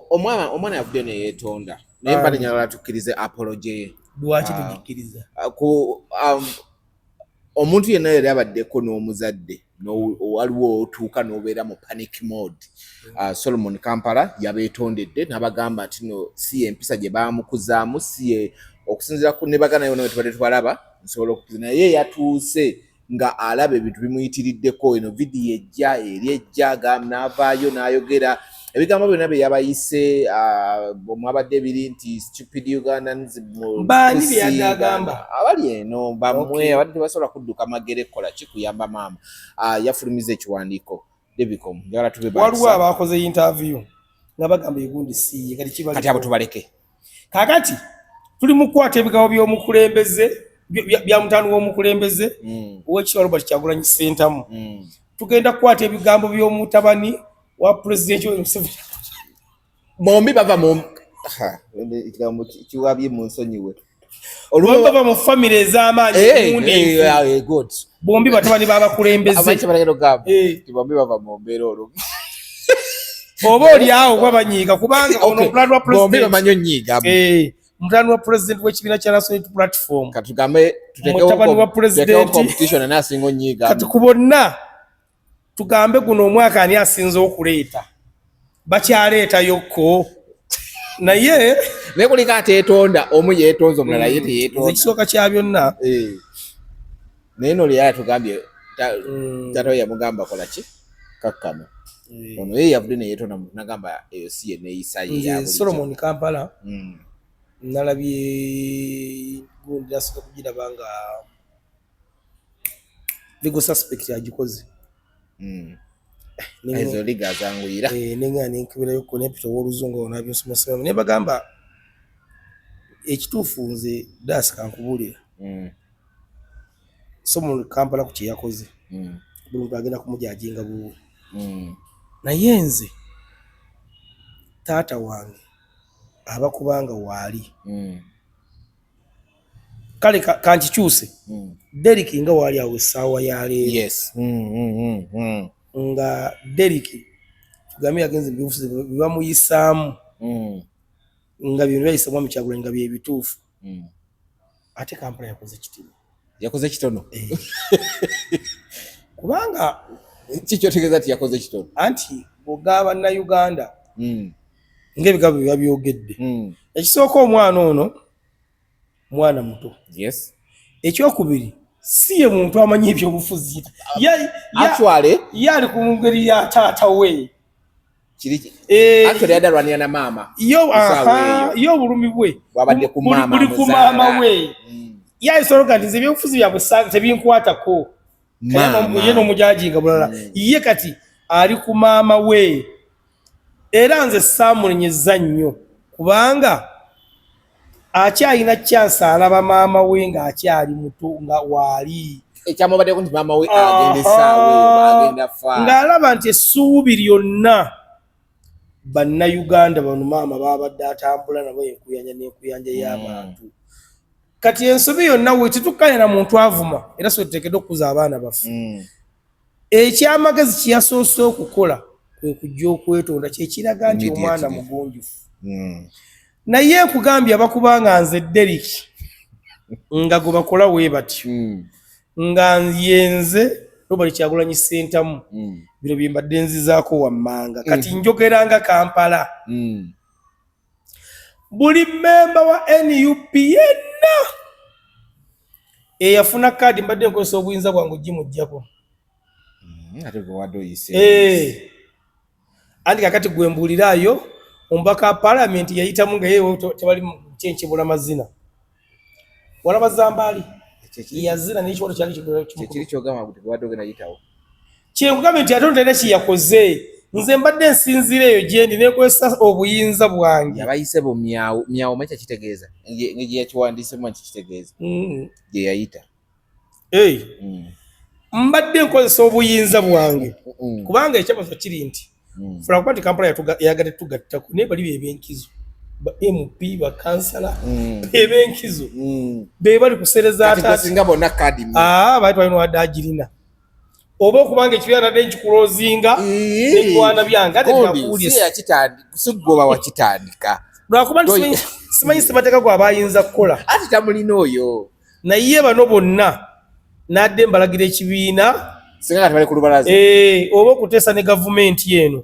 omwana yavudde ne yeetonda naye mba nenyagala tukkirize apology lwaki tugikkiriza omuntu yenna yali abaddeko n'omuzadde waliwo otuuka n'obeera mu panic mode. Solomon Kampala yabeetondedde n'abagamba nti no si empisa gye baamukuzaamu si okusinziira ku ne bagana yonna tubadde twalaba nsobola okukiza naye yatuuse nga alaba ebintu bimuyitiriddeko eno vidiyo ejja eri ejja n'avaayo n'ayogera ebigambo byonna bye yabayise mwabadde biri nti stupid Ugandans baani byagamba abali eno bamwe abadde tebasobola kudduka magere kola kikuyamba maama yafulumiza ekiwandiiko Debicom njagala tube waliwo abakoze interview nga bagamba egundi si kati abo tubaleke kakati tuli mu kukwata ebigambo by'omukulembeze bya mutaano w'omukulembeze ow'ekiwa Robert Kyagulanyi Ssentamu tugenda kukwata ebigambo by'omutabani wa president Museveni bombi bava mu ekigambo kiwabye mu nsonyiwe olwo bava mu family ez'amaanyi good bombi batabani b'abakulembeze abachi balagero gabo bombi bava mu mbeera olwo oba oli awo babanyiiga kubanga ono mutano wa president bombi bamanyo nyiiga mutano wa president w'ekibiina kya National Unity Platform katugambe tutekewo competition anasinga nyiiga kati kubonna tugambe guno omwaka ani asinze okuleeta bakyaleeta yokko naye nekulika ateetonda omu yeetonza omulala ye teyeetonda ekisooka kya byonna naye noli yaya tugambye tato yamugamba kola ki kakkano ono ye yavudde neyeetonda nagamba eyo si ye neeyisa ye Solomon Kampala nalabye gundi asoka kugiraba nga legal suspect agikoze ezo liga zanguyira nenga nenkubirayo ku nepito w'oluzungu n'abyosomesa ne bagamba ekituufu nze das kankubulira Solomon Kampala ku kye yakoze buli muntu agenda kumujajinga buwe naye nze taata wange abakubanga waali kale kankikyuse Derrick nga waali awo essaawa ya leero yes nga Derrick tugambe yagenze ebibufuzi bibamuyisaamu nga bino byayisaamu mu Kyagulanyi nga bye bituufu ate Kampala yakoze kitono kubanga kikyo tegeeza ti yakoze kitono anti bw'ogaba Bannayuganda ng'ebigambo biba byogedde ekisooka omwana ono mwana muto yes ekyokubiri si ye muntu amanyi ebyobufuzi actually yali ku ngeri ya taata we actually yadalwanira na maama yo obulumi bwe bwabadde ku maama buli ku maama we yayisoloka nti ebyobufuzi byabwe tebinkwatako ye n'omujajinga bulala ye kati ali ku maama we era nze saamulenyeza nnyo kubanga akyalina chance alaba maama we ng'akyali muto nga waali ekyamubaddeko nti maama we agenda essaawa agenda fa ng'alaba nti essuubi lyonna Bannayuganda bano maama baabadde atambula nabo enkuyanja y'abantu kati ensobi yonna we tetukkanya na muntu avuma era so tuteekeddwa okukuza abaana baffe ekyamagezi kyeyasoose okukola kwe kujja okwetonda kyekiraga nti omwana mugunjufu naye nkugambye abakubanga nze Derrick nga gwe bakola we batyo nga yenze Robert Kyagulanyi Ssentamu bino bye mbadde nzizaako wammanga kati njogeranga Kampala buli memba wa NUP yenna eyafuna kaadi mbadde nkozesa obuyinza bwange ogimuggyako anti kakati gwembulirayo omubaka wa palamenti yayitamu nga yewe tebali kyenkyebula mazina walaba Zambali yazina n'ekiwalo kyali kyekiri kyogamba kuti kubadde ogenda yitawo kyenkugambye nti ate ontera kiyakoze nze mbadde nsinzira eyo gyendi nekozesa obuyinza bwange yabayise bo myawo makya kitegeeza gye yakiwandiisemu nti kitegeeza gye yayita mbadde nkozesa obuyinza bwange kubanga ekyabazo kiri nti fula kuba nti Kampala yagadde tugattako naye bali bebyenkizo ba MP bakansala bebyenkizo be bali kusereza atasinga bonna kadi bali balina wadde agirina oba okubanga ekibiina nadde nkikulozinga nebigwana byange ate yakitandika wakitandika lwakuba simanyi semateeka gwe abayinza kukola ati tamulina oyo naye bano bonna nadde mbalagira ekibiina singa kati bali ku lubalaza oba okuteesa ne gavumenti eno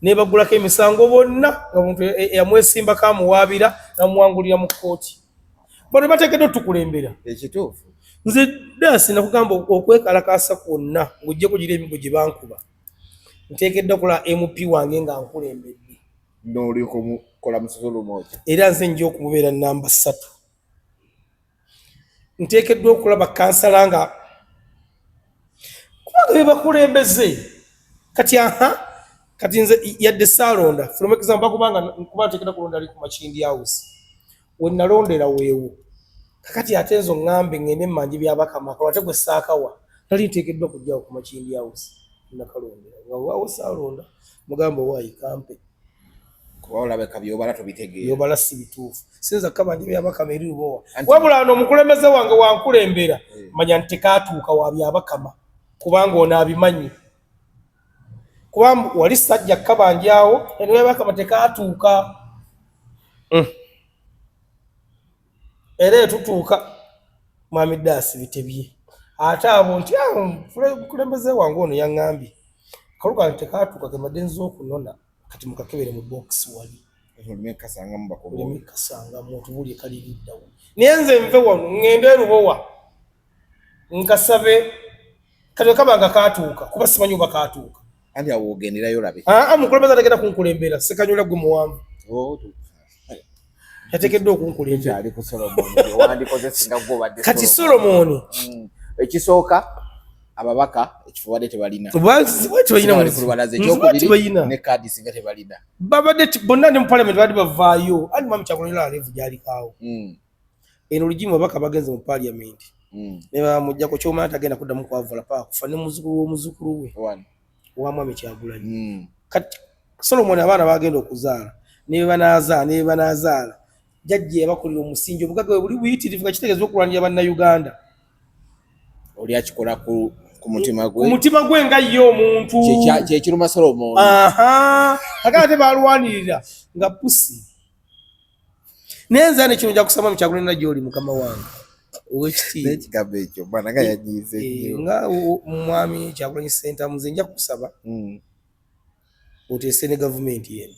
nebagulako emisango bonna nga muntu yamwesimbako amuwaabira namuwangulira mu kkooti bano bateekeddwa otukulembera ekituufu nze Daasi nakugamba okwekalakasa kwonna ng'ojje kugira emigo gye bankuba nteekeddwa kola MP wange nga nkulembedde n'oliko mukola musosola moja era nze nja okumubeera namba 3 nteekeddwa okulaba kansala nga kubanga be bakulembeze kati nze yadde saalonda from example kubanga kuba nteekeddwa kulonda ali ku Makindi House we nalondera weewo kakati ate enzo ngambe ngende mmanje byabakama ate gwe saakawa tali nteekeddwa kujjawo ku Makindi House nakalondera nga waawo saalonda mugamba waayi kampe kuba olabeka byobala tobitegeera byobala si bituufu sinza kabanje byabakama eri lubowa wabula ano omukulembeze wange wankulembera manya ntekaatuuka wa byabakama kubanga ono abimanyi kuba wali sajja kabanje awo eno byabakama tekaatuuka era tutuuka Mwami Daasi bitebye ate abo nti omukulembeze wange ono yaŋŋambye kaluka tekaatuuka kemadde nza okunona kati mukakebere mu box wali kasanga muntu buli kaliriddawo naye nze nve wano ŋŋende erubowa nkasabe kati kabanga kaatuuka kuba simanyi oba kaatuuka anti awo ogenderayo labe mukulembeze atagenda kunkulembera sekanyula gwe muwanvu yateekeddwa okunkulembera kati Solomoni ekisooka ababaka ekifo badde tebalina ne kaadi singa tebalina babadde bonna ne mu parliament badde bavaayo andi Mwami Kyagulanyi levu gyalikaawo eno olugimu ababaka bagenze mu parliament ne bamuggyako kyomala tagenda kuddamu kwavula paka kufa ne muzukulu w'omuzukulu we wa Mwami Kyagulanyi kati Solomoni abaana bagenda okuzaala ne banaazaala jjajja yabakulira omusingi obugagga bwe buli buyitirivu nga kitegeeza okulwanira bannayuganda oli akikola ku mutima gwe umutima gwe nga ye omuntu kyekiruma Solomoni kakati ate balwanirira nga pusi nenza nekino nja kusaba Kyagulanyi na gy'oli mukama wange ow'ekitiibwa n'ekigambo ekyo bwana nga yanyiize nga Mwami Kyagulanyi Ssentamu nze nja kusaba oteese ne gavumenti yeno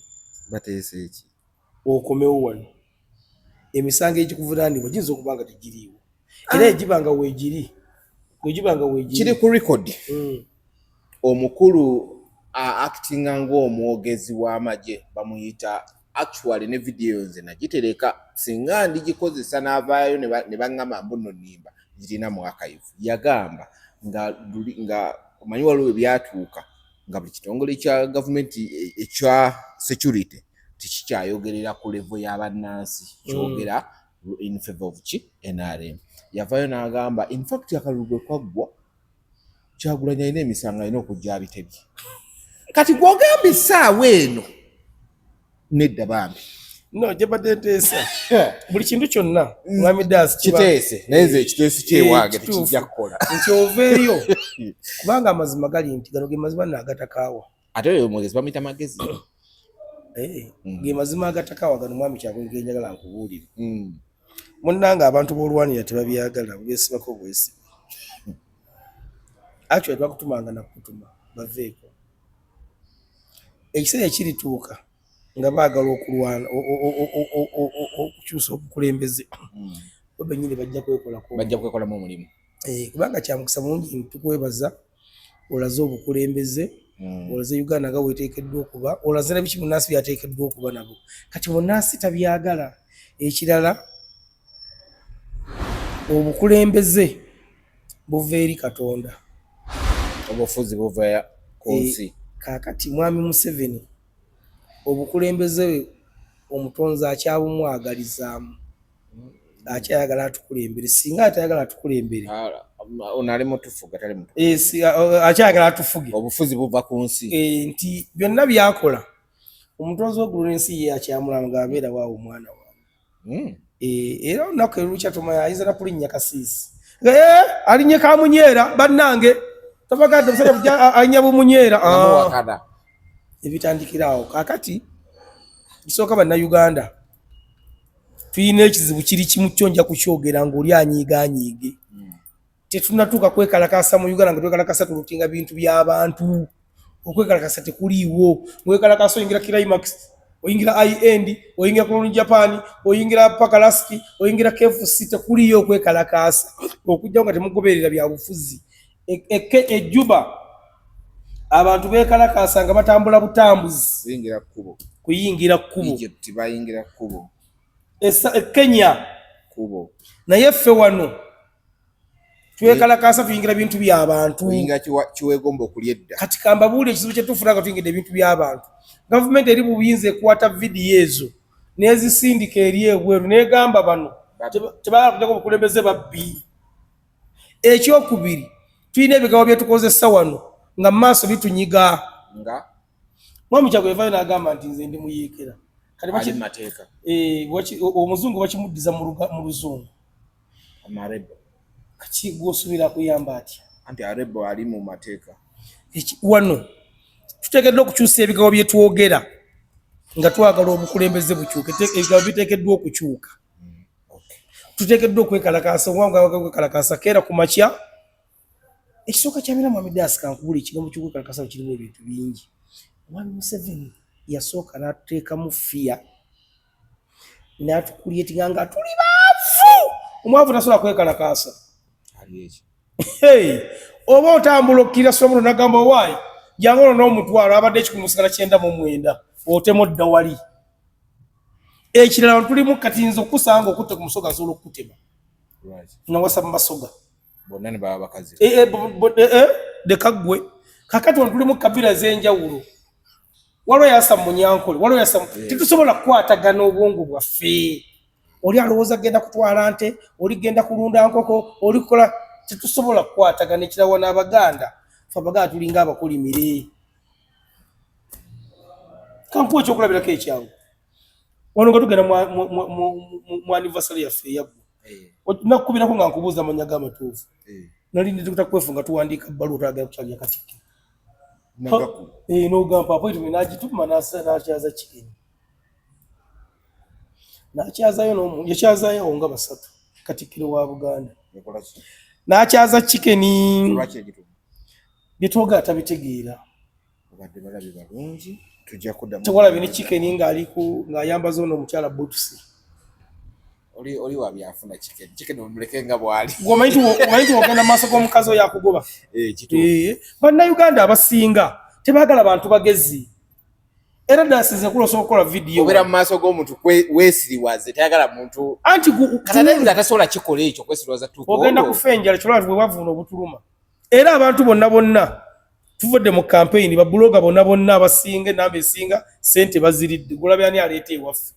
bateese eki okomewo wano emisango egikuvunaanibwa giyinza okuba nga tegiriiwo era egibanga weegiri kiri ku record omukulu actinga ng'omwogezi w'amagye bamuyita actually ne video nze nagitereka singa ndigikozesa n'avaayo ne baŋŋamba mbuno nimba girina mu archive yagamba nga omanyi waliwo byatuuka nga buli kitongole kya gavumenti ekya security tikikyayogerera ku level y'abannansi kyogera in favor of NRM yavaayo n'agamba in fact akalulu bwe kwaggwa Kyagulanyi alina emisango alina okujja abitebye kati gw'ogamba essaawa eno nedda bambi no gyebadde nteesa buli kintu kyonna Mwami Daasi kiteese naye nze ekiteesi kyewange tekijja kukola nti oveeyo kubanga amazima gali nti gano ge mazima nagatakaawa ate oyo omwogezi bamuyita magezi ge mazima agatakaawa gano Mwami Kyagulanyi genjagala nkubuulire munnanga abantu b'olwanira tebabyagala beesibako bwesiba actually twakutumanga nakutuma baveeko ekiseera ekirituuka nga baagala okulwana okukyusa obukulembeze bo bennyini bajja kwekolamu omulimu kubanga kyamukisa mungi tukwebaza olaze obukulembeze olaze Uganda nga weteekeddwa okuba, olaze na biki munnansi byateekeddwa okuba nabo. Kati munnansi tabyagala. Ekirala obukulembeze buva eri Katonda, obufuzi buva ku nsi. Kaakati mwami Museveni obukulembeze omutonzi akyabumwagalizaamu, akyayagala atukulembere. Singa atayagala atukulembere ono ali mutufuga tali mutufu. akyayagala atufuge. Obufuzi buva ku nsi. Nti byonna byakola omutonzi w'eggulu n'ensi ye akyamulaba ng'abeera waawo omwana waawe. Era olunaku erukya tomanya ayinza na kulinnya kasiisi. Alinnye Kamunyeera bannange tabagadde omusajja alinnya Bumunyeera. Ebitandikira awo. Kaakati kisooka bannayuganda tulina ekizibu kiri kimu kyo nja kukyogera ng'oli anyiigaanyiige. Tetunnatuuka kwekalakasa mu Uganda nga twekalakasa tulutinga bintu by'abantu. Okwekalakasa tekuliiwo. Mwekalakasa oyingira Climax, oyingira I-End, oyingira Koloni Japan, oyingira Pakalaski, oyingira KFC, tekuliiyo okwekalakasa. Okujja nga temugoberera bya bufuzi. Ejjuba abantu beekalakasa nga batambula butambuzi. Kuyingira kkubo. Egypt bayingira kkubo. Kenya kkubo. Naye ffe wano twekalakasa tuyingira bintu by'abantu. Oyingira kiwegomba okulya edda. Kati kambabuule ekizibu kye tufuna nga tuyingidde ebintu by'abantu. Gavumenti eri buyinza ekwata vidiyo ezo n'ezisindika eri ebweru n'egamba bano tebaagala kujjako obukulembeze babbi. Ekyokubiri tulina ebigambo bye tukozesa wano nga mu maaso bitunyiga. Mwami Kyagulanyi yavaayo n'agamba nti nze ndi muyeekera. Ali mateeka. Omuzungu bakimuddiza mu Luzungu. Amarebo. Kaki gw'osuubira kuyamba atya? Anti arebo ali mu mateeka. Wano tuteekeddwa okukyusa ebigambo bye twogera nga twagala obukulembeze bukyuke. Ebigambo biteekeddwa okukyuka. Tuteekeddwa okwekalakasa okwekalakasa keera ku makya. Ekisooka kya Mwami Didas kankubula ekigambo ky'okwekalakasa kirimu ebintu bingi. Mwami Museveni yasooka n'atuteekamu fiya n'atukulyetinga nga tuli baavu. Omwavu tasobola kwekalakasa. Oba otambula okkira Solomon n'agamba owaayi jangu ono n'omutwalo abadde ekikumusigala 99 otema odda wali. Ekirala tulimu katinza okusanga okutte ku musoga asobola okukutema. Nawasa mu masoga. Bonna ne baba bakazi. Dekaggwe. Kakati wano tulimu kabira ez'enjawulo. Waliwo yasa mu Munyankole, waliwo yasa tetusobola kukwatagana obwongo bwaffe. Oli alowooza genda kutwala nte, oli genda kulunda nkoko, oli kukola. Tetusobola kukwatagana. Ekirawo n'Abaganda ffe Abaganda tulinga abakolimire. Kampuwa ekyokulabirako ekyangu wano nga tugenda mu anniversary yaffe eyaggo nakukubirako nga nkubuuza amanya g'amatuufu nali nditukuta kwefunga tuwandiika bbaluwa twagala kukyalya Katikkiro n'ogamba appointment n'agituma n'akyaza Chikeni n'akyazayo yakyazaayo nga 3 Katikkiro wa Buganda n'akyaza Chikeni byetwogera tabitegeera. Tewalabye ne Chikeni ng'ayambaza ono omukyala Butusi. Oli wabyafuna Chikeni omuleke nga bw'ali. Omanyi ogenda maaso g'omukazi oyo akugoba. Bannayuganda abasinga tebaagala bantu bagezi. Era dasize kulosobola okukola vidiyo. Obeera mu maaso g'omuntu weesiriwaze tayagala muntu. Anti katanayiza atasobola kikola ekyo kwesiriwaza tuko. Ogenda kufenjala kyolwatu bwe bavuuna obutuluma. Era abantu bonna tuvudde mu campaign babuloga bonna abasinga enamba esinga sente baziridde. Gulabya ani aleeta ewaffe.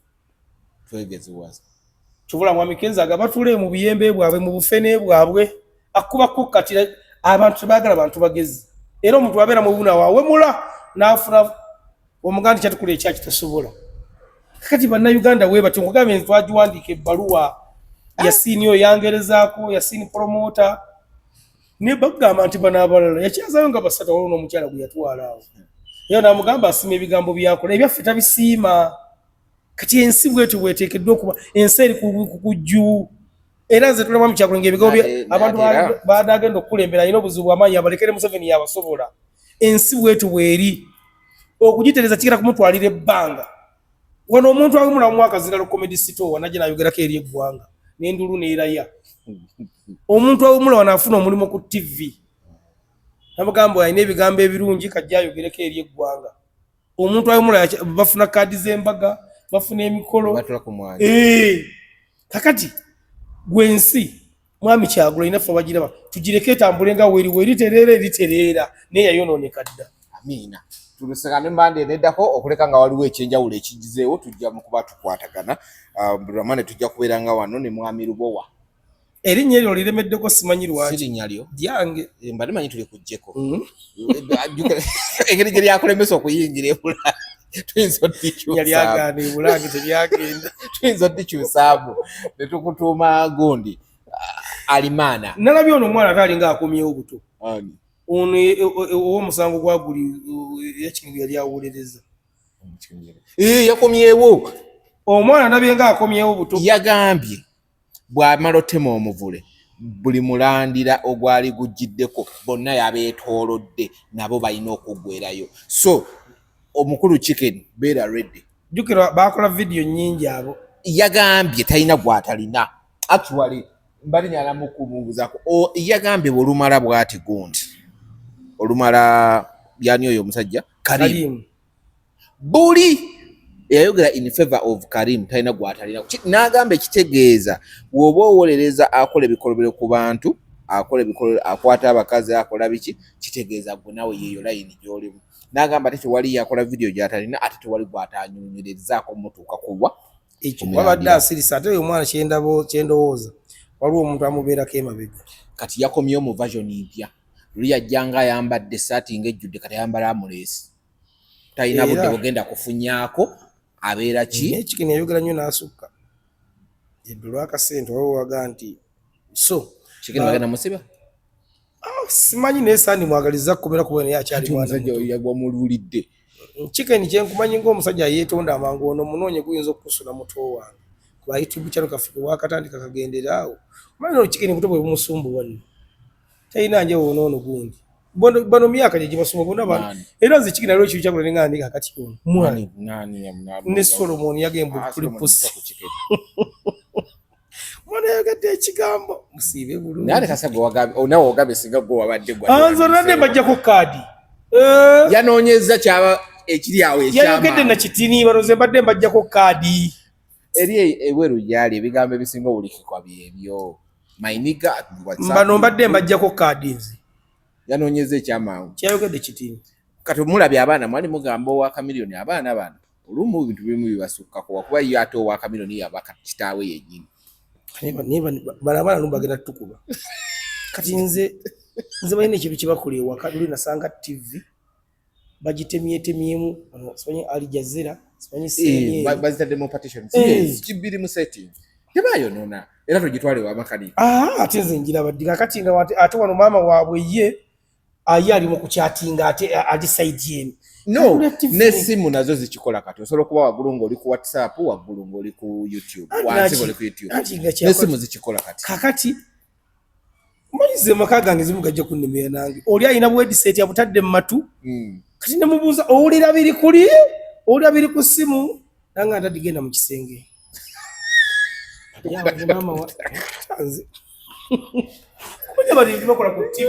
Twegeziwaza. Tuvula Mwami Kenzaga batule mu biyembe bwabwe mu bufene bwabwe akuba kukkatira abantu tebaagala abantu bagezi. Era omuntu abeera mu buna waawe mula n'afuna omuganda kyatukula ekyaki tasobola. Kakati bannayuganda we bati nkugambye twagiwandiika ebbaluwa Yasini oyo yangerezaako Yasini promoter ne bagamba nti bano abalala yakyazayo nga 3 waliwo n'omukyala gwe yatwala awo. Era n'amugamba asima ebigambo byakola ebyaffe tabisiima. Kati ensi bwetu bweteekeddwa okuba ensi eri ku kujju. Era nze tulaba mu Kyagulanyi ebigambo abantu baadagenda okukulembera alina obuzibu bw'amaanyi abalekere Museveni yabasobola. Ensi bwetu bweri okugitereza kikira kumutwalira ebbanga. Wano omuntu awumula mu mwaka zira Comedy Store najja nayogerako eri eggwanga n'endulu n'eraya. Omuntu awumula wano afuna omulimu ku TV. namugambo alina ebigambo ebirungi kajja ayogereko eri eggwanga. Omuntu ayomula bafuna kaadi z'embaga, bafuna emikolo. Kakati gwensi mwami Kyagulanyi naffe abagiraba tugireke etambule nga weriterera naye yayonooneka dda. Amiina. Tulusagane mbande neddako okuleka nga waliwo ekyenjawulo ekigizeewo tujja mu kuba tukwatagana. Ramane tujja kubeera nga wano ne mwami Lubowa. Erinnya eryo liremeddeko simanyi lwaki. Sirinnya lyo lyange. Mbadde manyi tuli kujjeko. Engeri gye lyakulemesa okuyingira ebula. Tuyinza oddikyusaamu ne tukutuuma gundi Alimana. Nalabye ono omwana atalinga akomyewo buto. Ono ow'omusango gwaguli yakintu yali awolereza. Yakomyewo. Omwana nalabye nga akomyewo buto. Yagambye bw'amala otema omuvule buli mulandira ogwali gujjiddeko bonna yabeetoolodde nabo balina okuggwerayo. So omukulu Chicken beera ready. Jjukira baakola vidiyo nnyingi abo. Yagambye talina gw'atalina. Actually mbali nyala mukumubuzaako yagambye olumala bw'ati gundi olumala yani oyo omusajja Karim buli yayogera in favor of Karim talina gw'atalina. N'agamba ekitegeeza bw'oba owolereza akola ebikolobero ku bantu akola ebikolobero akwata abakazi akola biki kitegeeza gwe nawe yeeyo layini gy'olimu. N'agamba ate tewali yakola vidiyo gy'atalina ate tewali gw'atanyunyulizaako mutuuka kubwa ekyo wabadde asirisa ate oyo omwana kyendowooza waliwo omuntu amubeerako emabega. Kati yakomyewo mu version empya luli yajjanga ayambadde essaati ng'ejjudde kati ayambala amuleesi talina budde bugenda kufunyaako abeera ki Chicken yayogera nnyo n'asukka eddo lwakasente waliwo waga nti so Chicken bagenda musiba simanyi naye saani mwagaliza kubeera kubona naye akyali omusajja yagwamululidde. Chicken kyenkumanyi ng'omusajja yeetonda amangu ono munoonye guyinza okukusula muto wange kuba YouTube channel kaffe wakatandika kagendera awo manyi no Chicken buto bwe bumusumbuwa nno talina nje wonoono gundi bano myaka gye basoma bonna bano era nze Chicken aliwo ekintu Kyagulanyi nga andika kati ono mwani ne Solomon yagenda kuli pusi mwana yagadde ekigambo musiibe bulungi naye kasagwe onawo ogabe singa gwe wabadde gwa anzo nadde bajjako kaadi yanoonyeza kyaba ekiri awo ekyama yayogedde na kitini baroze mbadde mbajjako kaadi eri ebweru gyali ebigambo ebisinga obulikikwa byebyo mayiniga mbano mbadde mbajjako kaadi nze yanoonyeza ekyamangu kyayogedde kitini kati mulabye abaana mwali mugamba owa kamiliyoni abaana bano olumu ebintu bimu bibasukkako wakuba ye ate owa kamiliyoni yabaka kitaawe yennyini bano abaana lumu bagenda tukuba kati nze balina ekintu kyebakola ewaka luli nasanga TV bagitemyetemyemu simanyi Al Jazeera simanyi bazitaddemu partition kibiri mu setting tebayonoona era tugitwale wa makanika ate nze njiraba ddi kakati nga ate wano maama waabwe ye aye ali mu kukyatinga ate ali side yenu no n'essimu nazo zikikola kati osobola okuba waggulu ng'oli ku WhatsApp waggulu ng'oli ku YouTube wansi ng'oli ku YouTube n'essimu zikikola kati kakati malize maka gange zimu gajja kunnemera nange oli alina website yabutadde mu matu kati nemubuuza owulira biri kuli owulira biri ku ssimu nange atadigenda mu kisenge maama wa kumanya bali bakola ku TV